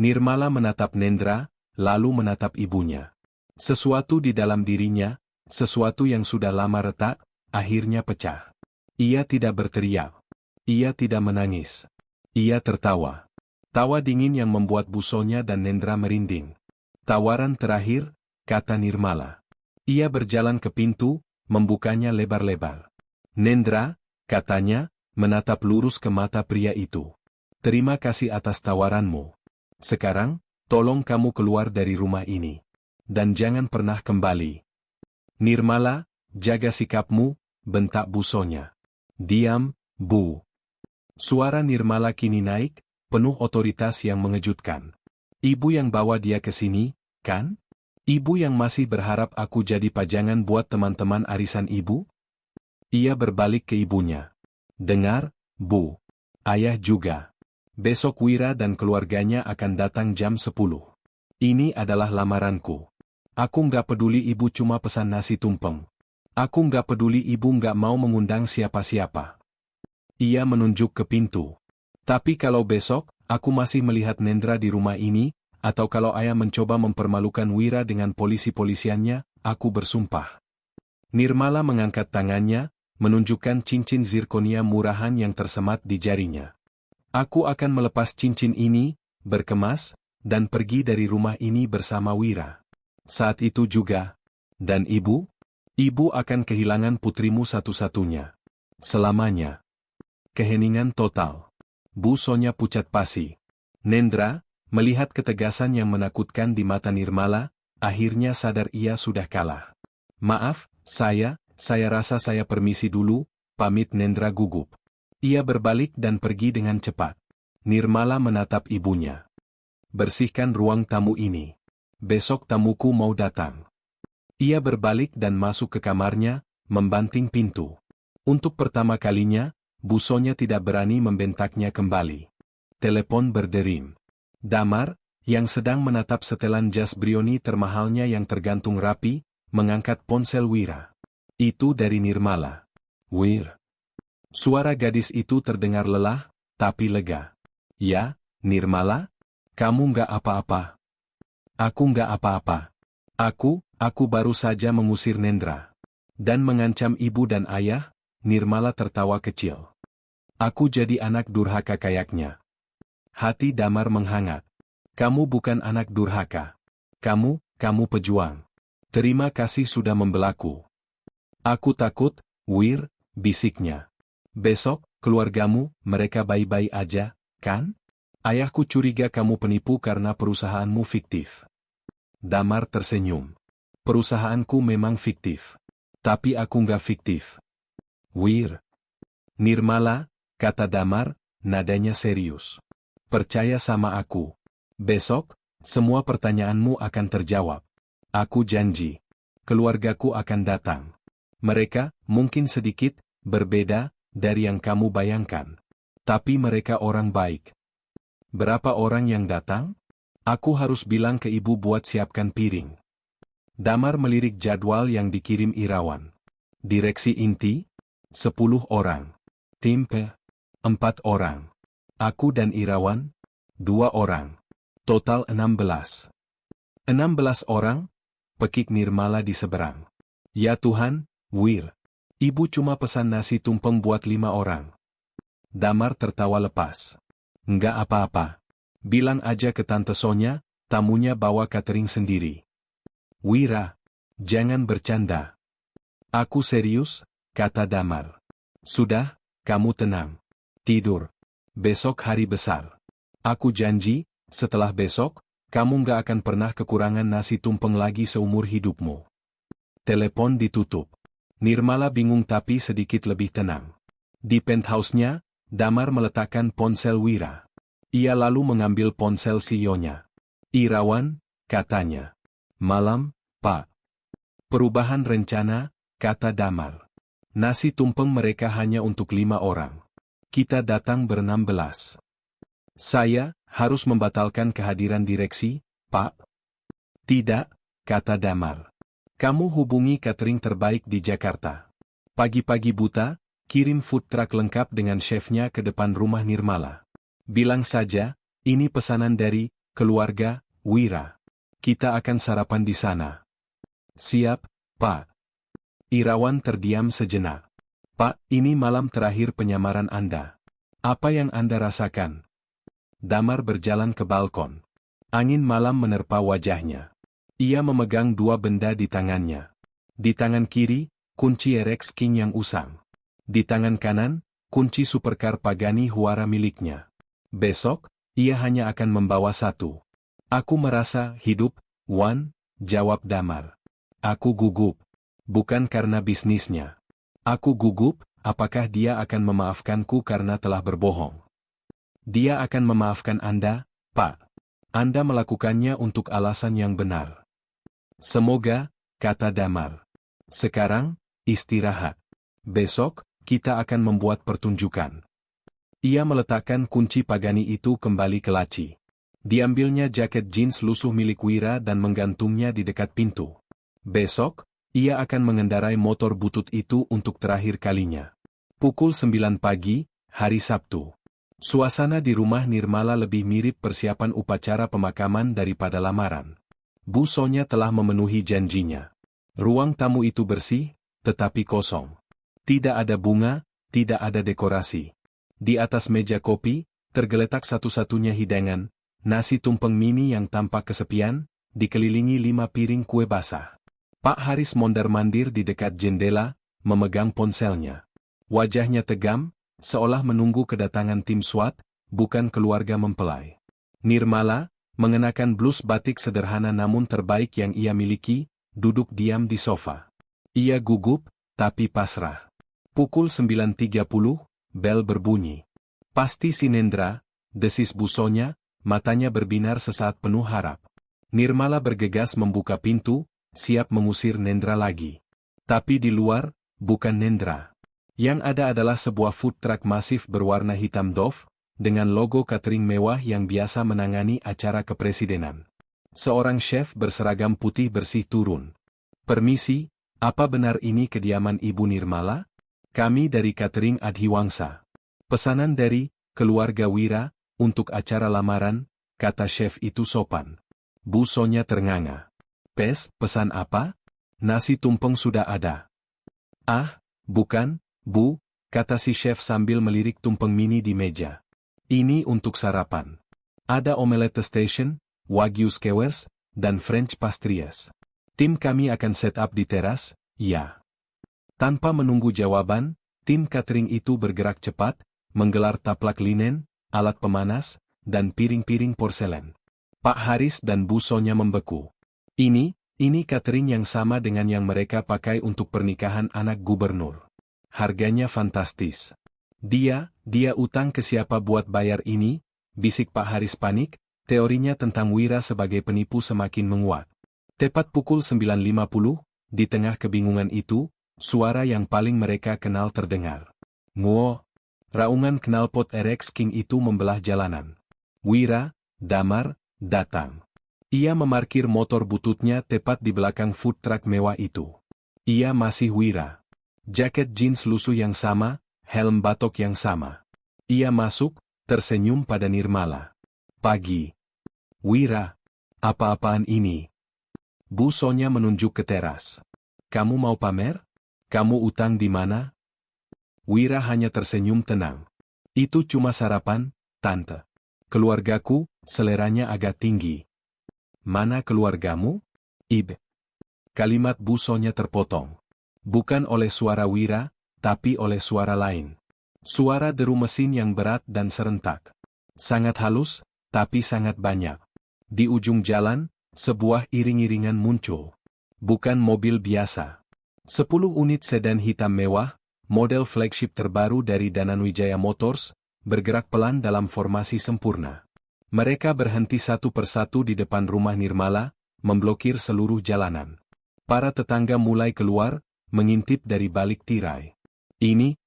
Nirmala menatap Nendra, lalu menatap ibunya. Sesuatu di dalam dirinya, sesuatu yang sudah lama retak, akhirnya pecah. Ia tidak berteriak. Ia tidak menangis. Ia tertawa. Tawa dingin yang membuat Bu Sonya dan Nendra merinding. Tawaran terakhir, kata Nirmala. Ia berjalan ke pintu, membukanya lebar-lebar. Nendra, katanya, menatap lurus ke mata pria itu. Terima kasih atas tawaranmu. Sekarang, tolong kamu keluar dari rumah ini. Dan jangan pernah kembali. Nirmala, jaga sikapmu, bentak Bu Sonya. Diam, Bu. Suara Nirmala kini naik, penuh otoritas yang mengejutkan. Ibu yang bawa dia ke sini, kan? Ibu yang masih berharap aku jadi pajangan buat teman-teman arisan ibu? Ia berbalik ke ibunya. Dengar, Bu. Ayah juga. Besok Wira dan keluarganya akan datang jam 10. Ini adalah lamaranku. Aku nggak peduli ibu cuma pesan nasi tumpeng. Aku nggak peduli ibu nggak mau mengundang siapa-siapa. Ia menunjuk ke pintu. Tapi kalau besok, aku masih melihat Nendra di rumah ini, atau kalau ayah mencoba mempermalukan Wira dengan polisi-polisiannya, aku bersumpah. Nirmala mengangkat tangannya, menunjukkan cincin zirkonia murahan yang tersemat di jarinya. Aku akan melepas cincin ini, berkemas, dan pergi dari rumah ini bersama Wira. Saat itu juga. Dan ibu? Ibu akan kehilangan putrimu satu-satunya. Selamanya. Keheningan total. Bu Sonya pucat pasi. Nendra, melihat ketegasan yang menakutkan di mata Nirmala, akhirnya sadar ia sudah kalah. Maaf, saya rasa saya permisi dulu, pamit Nendra gugup. Ia berbalik dan pergi dengan cepat. Nirmala menatap ibunya. Bersihkan ruang tamu ini. Besok tamuku mau datang. Ia berbalik dan masuk ke kamarnya, membanting pintu. Untuk pertama kalinya, Bu Sonya tidak berani membentaknya kembali. Telepon berdering. Damar, yang sedang menatap setelan jas Brioni termahalnya yang tergantung rapi, mengangkat ponsel Wira. Itu dari Nirmala. Wir. Suara gadis itu terdengar lelah, tapi lega. Ya, Nirmala? Kamu nggak apa-apa. Aku nggak apa-apa. Aku baru saja mengusir Nendra. Dan mengancam ibu dan ayah, Nirmala tertawa kecil. Aku jadi anak durhaka kayaknya. Hati Damar menghangat. Kamu bukan anak durhaka. Kamu pejuang. Terima kasih sudah membelaku. Aku takut, Wir, bisiknya. Besok, keluargamu, mereka baik-baik aja, kan? Ayahku curiga kamu penipu karena perusahaanmu fiktif. Damar tersenyum. Perusahaanku memang fiktif. Tapi aku nggak fiktif. Wir. Nirmala, kata Damar, nadanya serius. Percaya sama aku. Besok, semua pertanyaanmu akan terjawab. Aku janji. Keluargaku akan datang. Mereka, mungkin sedikit, berbeda, dari yang kamu bayangkan. Tapi mereka orang baik. Berapa orang yang datang? Aku harus bilang ke ibu buat siapkan piring. Damar melirik jadwal yang dikirim Irawan. Direksi inti? 10 orang. Tim P? 4 orang. Aku dan Irawan? 2 orang. Total 16. 16 orang? Pekik Nirmala di seberang. Ya Tuhan, Wir. Ibu cuma pesan nasi tumpeng buat 5 orang. Damar tertawa lepas. Enggak apa-apa. Bilang aja ke Tante Sonya, tamunya bawa catering sendiri. Wira, jangan bercanda. Aku serius, kata Damar. Sudah, kamu tenang. Tidur. Besok hari besar. Aku janji, setelah besok, kamu nggak akan pernah kekurangan nasi tumpeng lagi seumur hidupmu. Telepon ditutup. Nirmala bingung tapi sedikit lebih tenang. Di penthouse-nya, Damar meletakkan ponsel Wira. Ia lalu mengambil ponsel CEO-nya. Irawan, katanya. Malam, Pak. Perubahan rencana, kata Damar. Nasi tumpeng mereka hanya untuk 5 orang. Kita datang ber-16. Saya harus membatalkan kehadiran direksi, Pak. Tidak, kata Damar. Kamu hubungi catering terbaik di Jakarta. Pagi-pagi buta, kirim food truck lengkap dengan chefnya ke depan rumah Nirmala. Bilang saja, ini pesanan dari keluarga Wira. Kita akan sarapan di sana. Siap, Pak. Irawan terdiam sejenak. Pak, ini malam terakhir penyamaran Anda. Apa yang Anda rasakan? Damar berjalan ke balkon. Angin malam menerpa wajahnya. Ia memegang 2 benda di tangannya. Di tangan kiri, kunci RX King yang usang. Di tangan kanan, kunci supercar Pagani Huara miliknya. Besok, ia hanya akan membawa 1. Aku merasa hidup, Wan, jawab Damar. Aku gugup. Bukan karena bisnisnya. Aku gugup, apakah dia akan memaafkanku karena telah berbohong? Dia akan memaafkan Anda, Pak. Anda melakukannya untuk alasan yang benar. Semoga, kata Damar. Sekarang, istirahat. Besok, kita akan membuat pertunjukan. Ia meletakkan kunci Pagani itu kembali ke laci. Diambilnya jaket jeans lusuh milik Wira dan menggantungnya di dekat pintu. Besok, ia akan mengendarai motor butut itu untuk terakhir kalinya. Pukul 9 pagi, hari Sabtu. Suasana di rumah Nirmala lebih mirip persiapan upacara pemakaman daripada lamaran. Bu Sonya telah memenuhi janjinya. Ruang tamu itu bersih, tetapi kosong. Tidak ada bunga, tidak ada dekorasi. Di atas meja kopi, tergeletak satu-satunya hidangan, nasi tumpeng mini yang tampak kesepian, dikelilingi 5 piring kue basah. Pak Haris mondar-mandir di dekat jendela, memegang ponselnya. Wajahnya tegam, seolah menunggu kedatangan tim SWAT, bukan keluarga mempelai. Nirmala, mengenakan blus batik sederhana namun terbaik yang ia miliki, duduk diam di sofa. Ia gugup, tapi pasrah. Pukul 9.30, bel berbunyi. Pasti si Nendra, desis Bu Sonya, matanya berbinar sesaat penuh harap. Nirmala bergegas membuka pintu, siap mengusir Nendra lagi. Tapi di luar, bukan Nendra. Yang ada adalah sebuah food truck masif berwarna hitam doff, dengan logo catering mewah yang biasa menangani acara kepresidenan. Seorang chef berseragam putih bersih turun. Permisi, apa benar ini kediaman Ibu Nirmala? Kami dari catering Adhiwangsa. Pesanan dari keluarga Wira, untuk acara lamaran, kata chef itu sopan. Bu Sonya ternganga. Pesan apa? Nasi tumpeng sudah ada. Ah, bukan, Bu, kata si chef sambil melirik tumpeng mini di meja. Ini untuk sarapan. Ada omelette station, wagyu skewers, dan French pastries. Tim kami akan set up di teras, ya. Tanpa menunggu jawaban, tim catering itu bergerak cepat, menggelar taplak linen, alat pemanas, dan piring-piring porselen. Pak Haris dan Bu Sonya membeku. Ini catering yang sama dengan yang mereka pakai untuk pernikahan anak gubernur. Harganya fantastis. Dia utang ke siapa buat bayar ini? Bisik Pak Haris panik, teorinya tentang Wira sebagai penipu semakin menguat. Tepat pukul 9.50, di tengah kebingungan itu, suara yang paling mereka kenal terdengar. Nguo! Raungan knalpot RX King itu membelah jalanan. Wira, Damar, datang. Ia memarkir motor bututnya tepat di belakang food truck mewah itu. Ia masih Wira. Jaket jeans lusuh yang sama, helm batok yang sama. Ia masuk, tersenyum pada Nirmala. Pagi. Wira. Apa-apaan ini? Bu Sonya menunjuk ke teras. Kamu mau pamer? Kamu utang di mana? Wira hanya tersenyum tenang. Itu cuma sarapan, Tante. Keluargaku, seleranya agak tinggi. Mana keluargamu? Ibe. Kalimat Bu Sonya terpotong. Bukan oleh suara Wira, tapi oleh suara lain. Suara deru mesin yang berat dan serentak. Sangat halus, tapi sangat banyak. Di ujung jalan, sebuah iring-iringan muncul. Bukan mobil biasa. 10 unit sedan hitam mewah, model flagship terbaru dari Dananwijaya Motors, bergerak pelan dalam formasi sempurna. Mereka berhenti satu persatu di depan rumah Nirmala, memblokir seluruh jalanan. Para tetangga mulai keluar, mengintip dari balik tirai. Ini.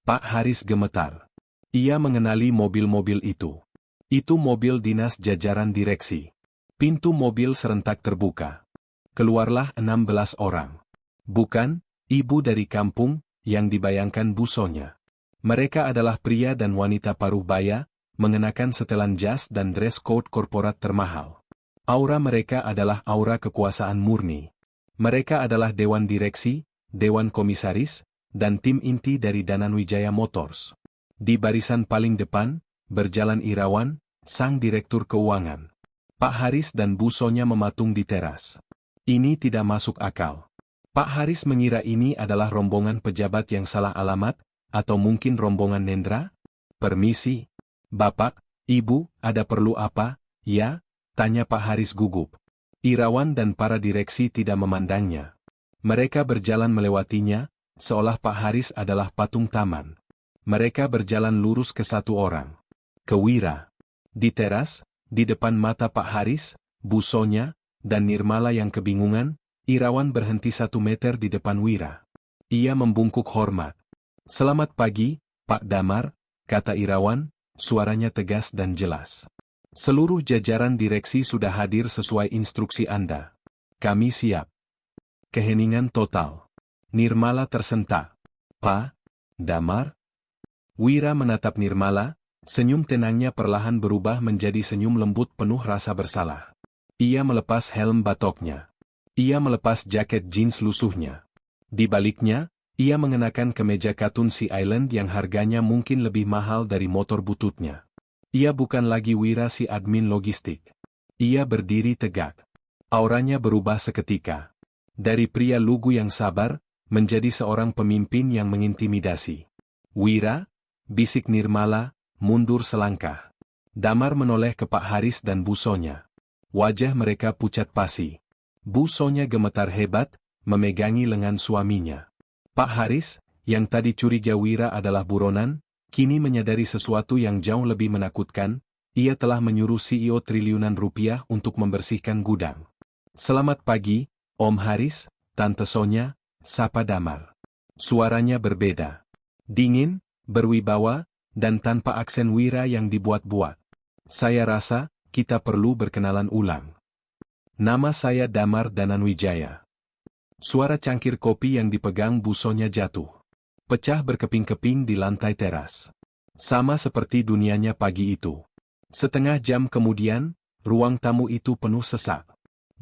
Pak Haris gemetar. Ia mengenali mobil-mobil itu. Itu mobil dinas jajaran direksi. Pintu mobil serentak terbuka. Keluarlah 16 orang. Bukan, ibu dari kampung, yang dibayangkan busonya. Mereka adalah pria dan wanita paruh baya, mengenakan setelan jas dan dress code korporat termahal. Aura mereka adalah aura kekuasaan murni. Mereka adalah dewan direksi, dewan komisaris, dan tim inti dari Dananwijaya Motors. Di barisan paling depan, berjalan Irawan, sang direktur keuangan. Pak Haris dan busonya mematung di teras. Ini tidak masuk akal. Pak Haris mengira ini adalah rombongan pejabat yang salah alamat, atau mungkin rombongan Nendra? Permisi. Bapak, Ibu, ada perlu apa? Ya, tanya Pak Haris gugup. Irawan dan para direksi tidak memandangnya. Mereka berjalan melewatinya, seolah Pak Haris adalah patung taman. Mereka berjalan lurus ke satu orang. Ke Wira. Di teras, di depan mata Pak Haris, busonya, dan Nirmala yang kebingungan, Irawan berhenti 1 meter di depan Wira. Ia membungkuk hormat. Selamat pagi, Pak Damar, kata Irawan, suaranya tegas dan jelas. Seluruh jajaran direksi sudah hadir sesuai instruksi Anda. Kami siap. Keheningan total. Nirmala tersentak. Pak Damar? Wira menatap Nirmala, senyum tenangnya perlahan berubah menjadi senyum lembut penuh rasa bersalah. Ia melepas helm batoknya. Ia melepas jaket jeans lusuhnya. Di baliknya, ia mengenakan kemeja katun Sea Island yang harganya mungkin lebih mahal dari motor bututnya. Ia bukan lagi Wira si admin logistik. Ia berdiri tegak. Auranya berubah seketika. Dari pria lugu yang sabar, menjadi seorang pemimpin yang mengintimidasi. Wira, bisik Nirmala, mundur selangkah. Damar menoleh ke Pak Haris dan busonya. Wajah mereka pucat pasi. Busonya gemetar hebat, memegangi lengan suaminya. Pak Haris, yang tadi curiga Wira adalah buronan, kini menyadari sesuatu yang jauh lebih menakutkan, ia telah menyuruh CEO triliunan rupiah untuk membersihkan gudang. Selamat pagi, Om Haris, Tante Sonya, sapa Damar. Suaranya berbeda. Dingin, berwibawa, dan tanpa aksen Wira yang dibuat-buat. Saya rasa, kita perlu berkenalan ulang. Nama saya Damar Dananwijaya. Suara cangkir kopi yang dipegang busonya jatuh. Pecah berkeping-keping di lantai teras. Sama seperti dunianya pagi itu. Setengah jam kemudian, ruang tamu itu penuh sesak.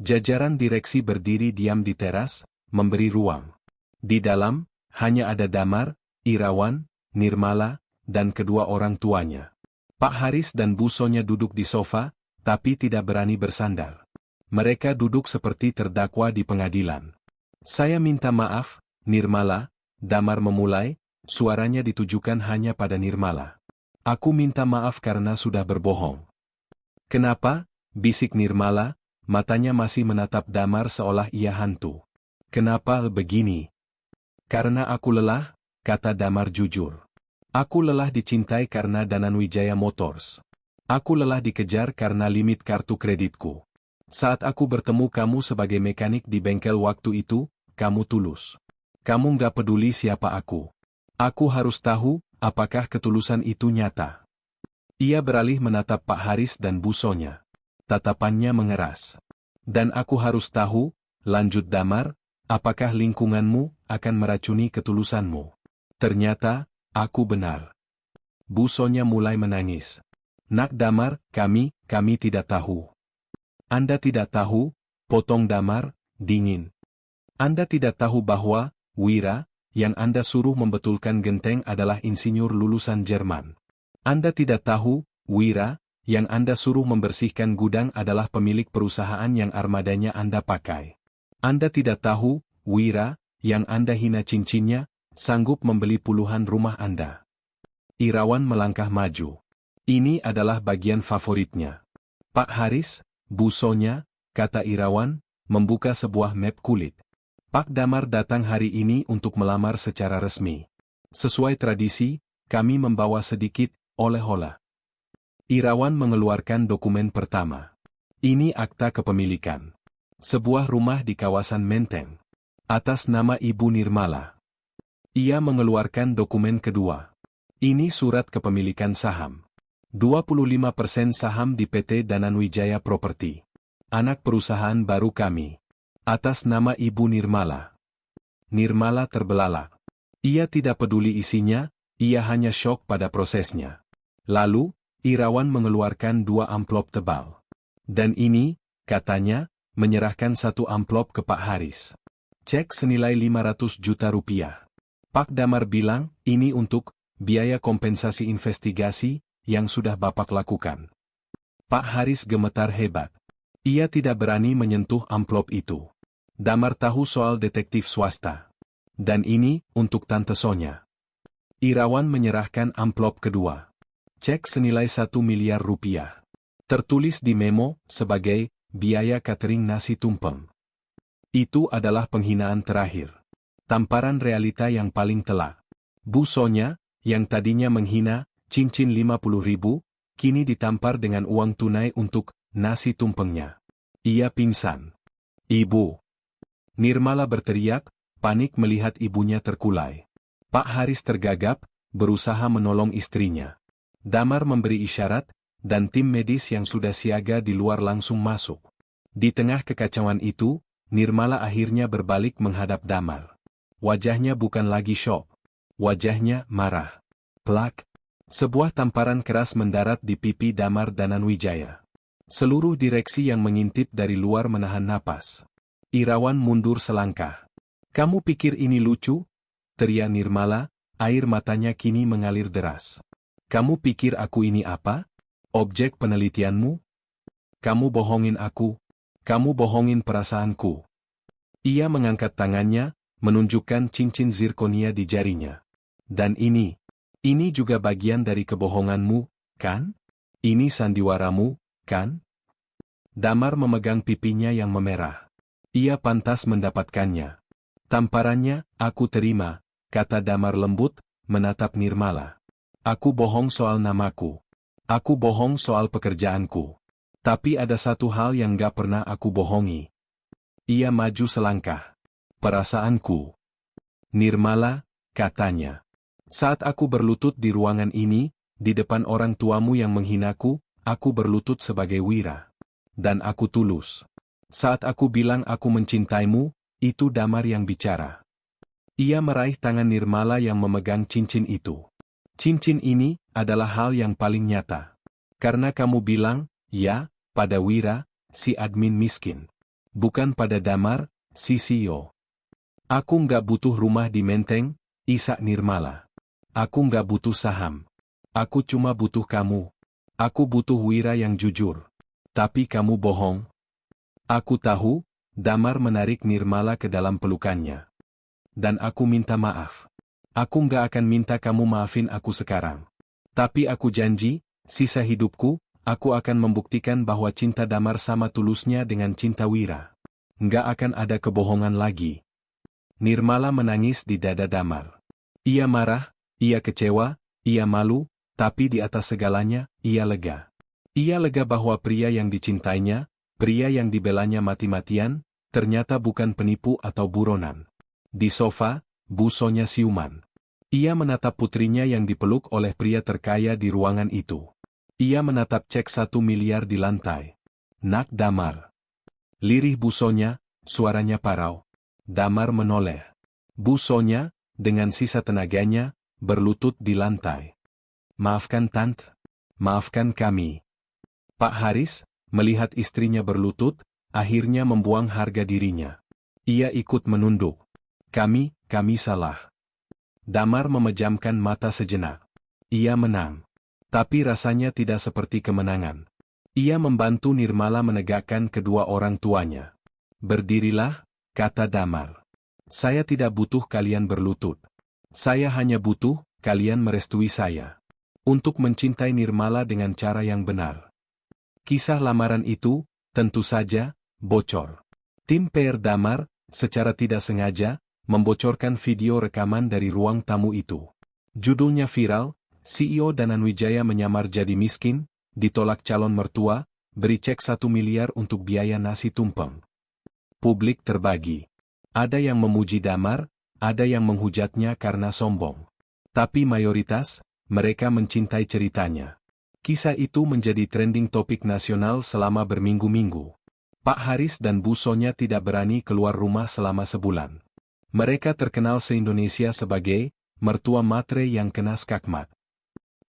Jajaran direksi berdiri diam di teras, memberi ruang. Di dalam, hanya ada Damar, Irawan, Nirmala, dan kedua orang tuanya. Pak Haris dan busonya duduk di sofa, tapi tidak berani bersandar. Mereka duduk seperti terdakwa di pengadilan. Saya minta maaf, Nirmala, Damar memulai, suaranya ditujukan hanya pada Nirmala. Aku minta maaf karena sudah berbohong. Kenapa? Bisik Nirmala, matanya masih menatap Damar seolah ia hantu. Kenapa begini? Karena aku lelah, kata Damar jujur. Aku lelah dicintai karena Dananwijaya Motors. Aku lelah dikejar karena limit kartu kreditku. Saat aku bertemu kamu sebagai mekanik di bengkel waktu itu, kamu tulus. Kamu nggak peduli siapa aku. Aku harus tahu, apakah ketulusan itu nyata. Ia beralih menatap Pak Haris dan busonya. Tatapannya mengeras. Dan aku harus tahu, lanjut Damar, apakah lingkunganmu akan meracuni ketulusanmu. Ternyata, aku benar. Busonya mulai menangis. Nak Damar, kami tidak tahu. Anda tidak tahu, potong Damar, dingin. Anda tidak tahu bahwa, Wira, yang Anda suruh membetulkan genteng adalah insinyur lulusan Jerman. Anda tidak tahu, Wira, yang Anda suruh membersihkan gudang adalah pemilik perusahaan yang armadanya Anda pakai. Anda tidak tahu, Wira, yang Anda hina cincinnya, sanggup membeli puluhan rumah Anda. Irawan melangkah maju. Ini adalah bagian favoritnya. Pak Haris, busonya, kata Irawan, membuka sebuah map kulit. Pak Damar datang hari ini untuk melamar secara resmi. Sesuai tradisi, kami membawa sedikit oleh-oleh. Irawan mengeluarkan dokumen pertama. Ini akta kepemilikan. Sebuah rumah di kawasan Menteng. Atas nama Ibu Nirmala. Ia mengeluarkan dokumen kedua. Ini surat kepemilikan saham. 25% saham di PT Dananwijaya Property. Anak perusahaan baru kami. Atas nama Ibu Nirmala. Nirmala terbelalak. Ia tidak peduli isinya, ia hanya syok pada prosesnya. Lalu, Irawan mengeluarkan 2 amplop tebal. Dan ini, katanya, menyerahkan 1 amplop ke Pak Haris. Cek senilai 500 juta rupiah. Pak Damar bilang, ini untuk biaya kompensasi investigasi yang sudah Bapak lakukan. Pak Haris gemetar hebat. Ia tidak berani menyentuh amplop itu. Damar tahu soal detektif swasta. Dan ini, untuk Tante Sonya. Irawan menyerahkan amplop kedua. Cek senilai 1 miliar rupiah. Tertulis di memo, sebagai biaya catering nasi tumpeng. Itu adalah penghinaan terakhir. Tamparan realita yang paling telak. Bu Sonya, yang tadinya menghina, cincin 50.000, kini ditampar dengan uang tunai untuk nasi tumpengnya. Ia pingsan. Ibu. Nirmala berteriak, panik melihat ibunya terkulai. Pak Haris tergagap, berusaha menolong istrinya. Damar memberi isyarat, dan tim medis yang sudah siaga di luar langsung masuk. Di tengah kekacauan itu, Nirmala akhirnya berbalik menghadap Damar. Wajahnya bukan lagi syok. Wajahnya marah. Plak. Sebuah tamparan keras mendarat di pipi Damar Dananwijaya. Seluruh direksi yang mengintip dari luar menahan napas. Irawan mundur selangkah. Kamu pikir ini lucu? Teriak Nirmala, air matanya kini mengalir deras. Kamu pikir aku ini apa? Objek penelitianmu? Kamu bohongin aku. Kamu bohongin perasaanku. Ia mengangkat tangannya, menunjukkan cincin zirkonia di jarinya. Dan ini juga bagian dari kebohonganmu, kan? Ini sandiwaramu, kan? Damar memegang pipinya yang memerah. Ia pantas mendapatkannya. Tamparannya, aku terima, kata Damar lembut, menatap Nirmala. Aku bohong soal namaku. Aku bohong soal pekerjaanku. Tapi ada satu hal yang gak pernah aku bohongi. Ia maju selangkah. Perasaanku. Nirmala, katanya. Saat aku berlutut di ruangan ini, di depan orang tuamu yang menghinaku, aku berlutut sebagai Wira. Dan aku tulus. Saat aku bilang aku mencintaimu, itu Damar yang bicara. Ia meraih tangan Nirmala yang memegang cincin itu. Cincin ini adalah hal yang paling nyata. Karena kamu bilang, ya, pada Wira, si admin miskin. Bukan pada Damar, si CEO. Aku nggak butuh rumah di Menteng, isak Nirmala. Aku nggak butuh saham. Aku cuma butuh kamu. Aku butuh Wira yang jujur. Tapi kamu bohong. Aku tahu, Damar menarik Nirmala ke dalam pelukannya. Dan aku minta maaf. Aku nggak akan minta kamu maafin aku sekarang. Tapi aku janji, sisa hidupku, aku akan membuktikan bahwa cinta Damar sama tulusnya dengan cinta Wira. Nggak akan ada kebohongan lagi. Nirmala menangis di dada Damar. Ia marah, ia kecewa, ia malu, tapi di atas segalanya, ia lega. Ia lega bahwa pria yang dicintainya, pria yang dibelanya mati-matian, ternyata bukan penipu atau buronan. Di sofa, Bu Sonya siuman. Ia menatap putrinya yang dipeluk oleh pria terkaya di ruangan itu. Ia menatap cek 1 miliar di lantai. Nak Damar. Lirih Bu Sonya, suaranya parau. Damar menoleh. Bu Sonya, dengan sisa tenaganya, berlutut di lantai. Maafkan Tante. Maafkan kami. Pak Haris, melihat istrinya berlutut, akhirnya membuang harga dirinya. Ia ikut menunduk. Kami salah. Damar memejamkan mata sejenak. Ia menang. Tapi rasanya tidak seperti kemenangan. Ia membantu Nirmala menegakkan kedua orang tuanya. Berdirilah, kata Damar. Saya tidak butuh kalian berlutut. Saya hanya butuh kalian merestui saya. Untuk mencintai Nirmala dengan cara yang benar. Kisah lamaran itu, tentu saja, bocor. Tim PR Damar, secara tidak sengaja, membocorkan video rekaman dari ruang tamu itu. Judulnya viral, CEO Dananwijaya menyamar jadi miskin, ditolak calon mertua, beri cek 1 miliar untuk biaya nasi tumpeng. Publik terbagi. Ada yang memuji Damar, ada yang menghujatnya karena sombong. Tapi mayoritas, mereka mencintai ceritanya. Kisah itu menjadi trending topik nasional selama berminggu-minggu. Pak Haris dan Bu Sonya tidak berani keluar rumah selama sebulan. Mereka terkenal se-Indonesia sebagai mertua matre yang kena skakmat.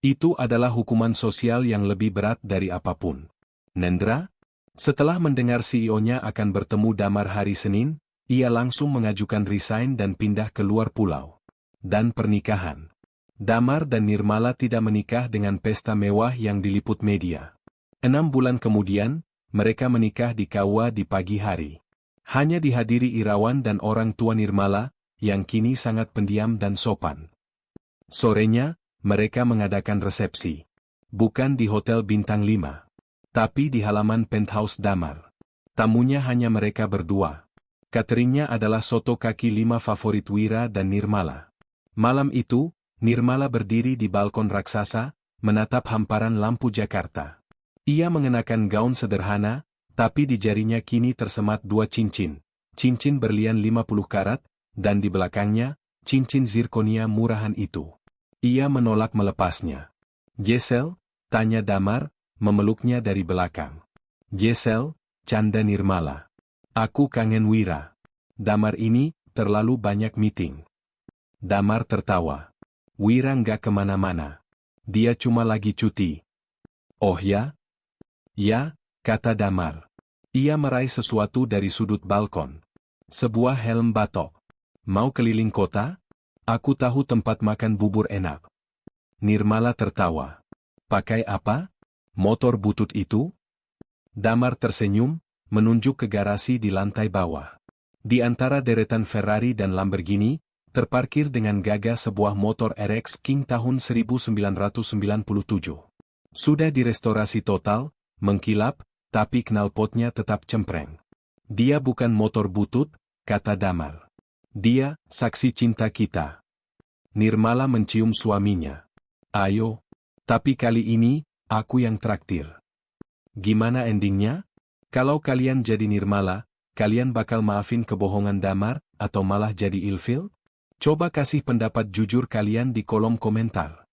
Itu adalah hukuman sosial yang lebih berat dari apapun. Nendra? Setelah mendengar CEO-nya akan bertemu Damar hari Senin, ia langsung mengajukan resign dan pindah ke luar pulau. Dan pernikahan. Damar dan Nirmala tidak menikah dengan pesta mewah yang diliput media. 6 bulan kemudian, mereka menikah di KUA di pagi hari. Hanya dihadiri Irawan dan orang tua Nirmala, yang kini sangat pendiam dan sopan. Sorenya, mereka mengadakan resepsi. Bukan di Hotel Bintang 5. Tapi di halaman penthouse Damar. Tamunya hanya mereka berdua. Cateringnya adalah soto kaki 5 favorit Wira dan Nirmala. Malam itu, Nirmala berdiri di balkon raksasa, menatap hamparan lampu Jakarta. Ia mengenakan gaun sederhana, tapi di jarinya kini tersemat 2 cincin. Cincin berlian 50 karat, dan di belakangnya, cincin zirkonia murahan itu. Ia menolak melepasnya. "Jesel?" tanya Damar, memeluknya dari belakang. "Jesel," canda Nirmala. "Aku kangen Wira. Damar ini, terlalu banyak meeting." Damar tertawa. "Wira nggak kemana-mana. Dia cuma lagi cuti." "Oh ya?" "Ya," kata Damar. Ia meraih sesuatu dari sudut balkon. Sebuah helm batok. "Mau keliling kota? Aku tahu tempat makan bubur enak." Nirmala tertawa. "Pakai apa? Motor butut itu?" Damar tersenyum, menunjuk ke garasi di lantai bawah. Di antara deretan Ferrari dan Lamborghini, terparkir dengan gagah sebuah motor RX King tahun 1997. Sudah direstorasi total, mengkilap, tapi knalpotnya tetap cempreng. "Dia bukan motor butut," kata Damar. "Dia, saksi cinta kita." Nirmala mencium suaminya. "Ayo. Tapi kali ini, aku yang traktir." "Gimana endingnya? Kalau kalian jadi Nirmala, kalian bakal maafin kebohongan Damar, atau malah jadi ilfil? Coba kasih pendapat jujur kalian di kolom komentar."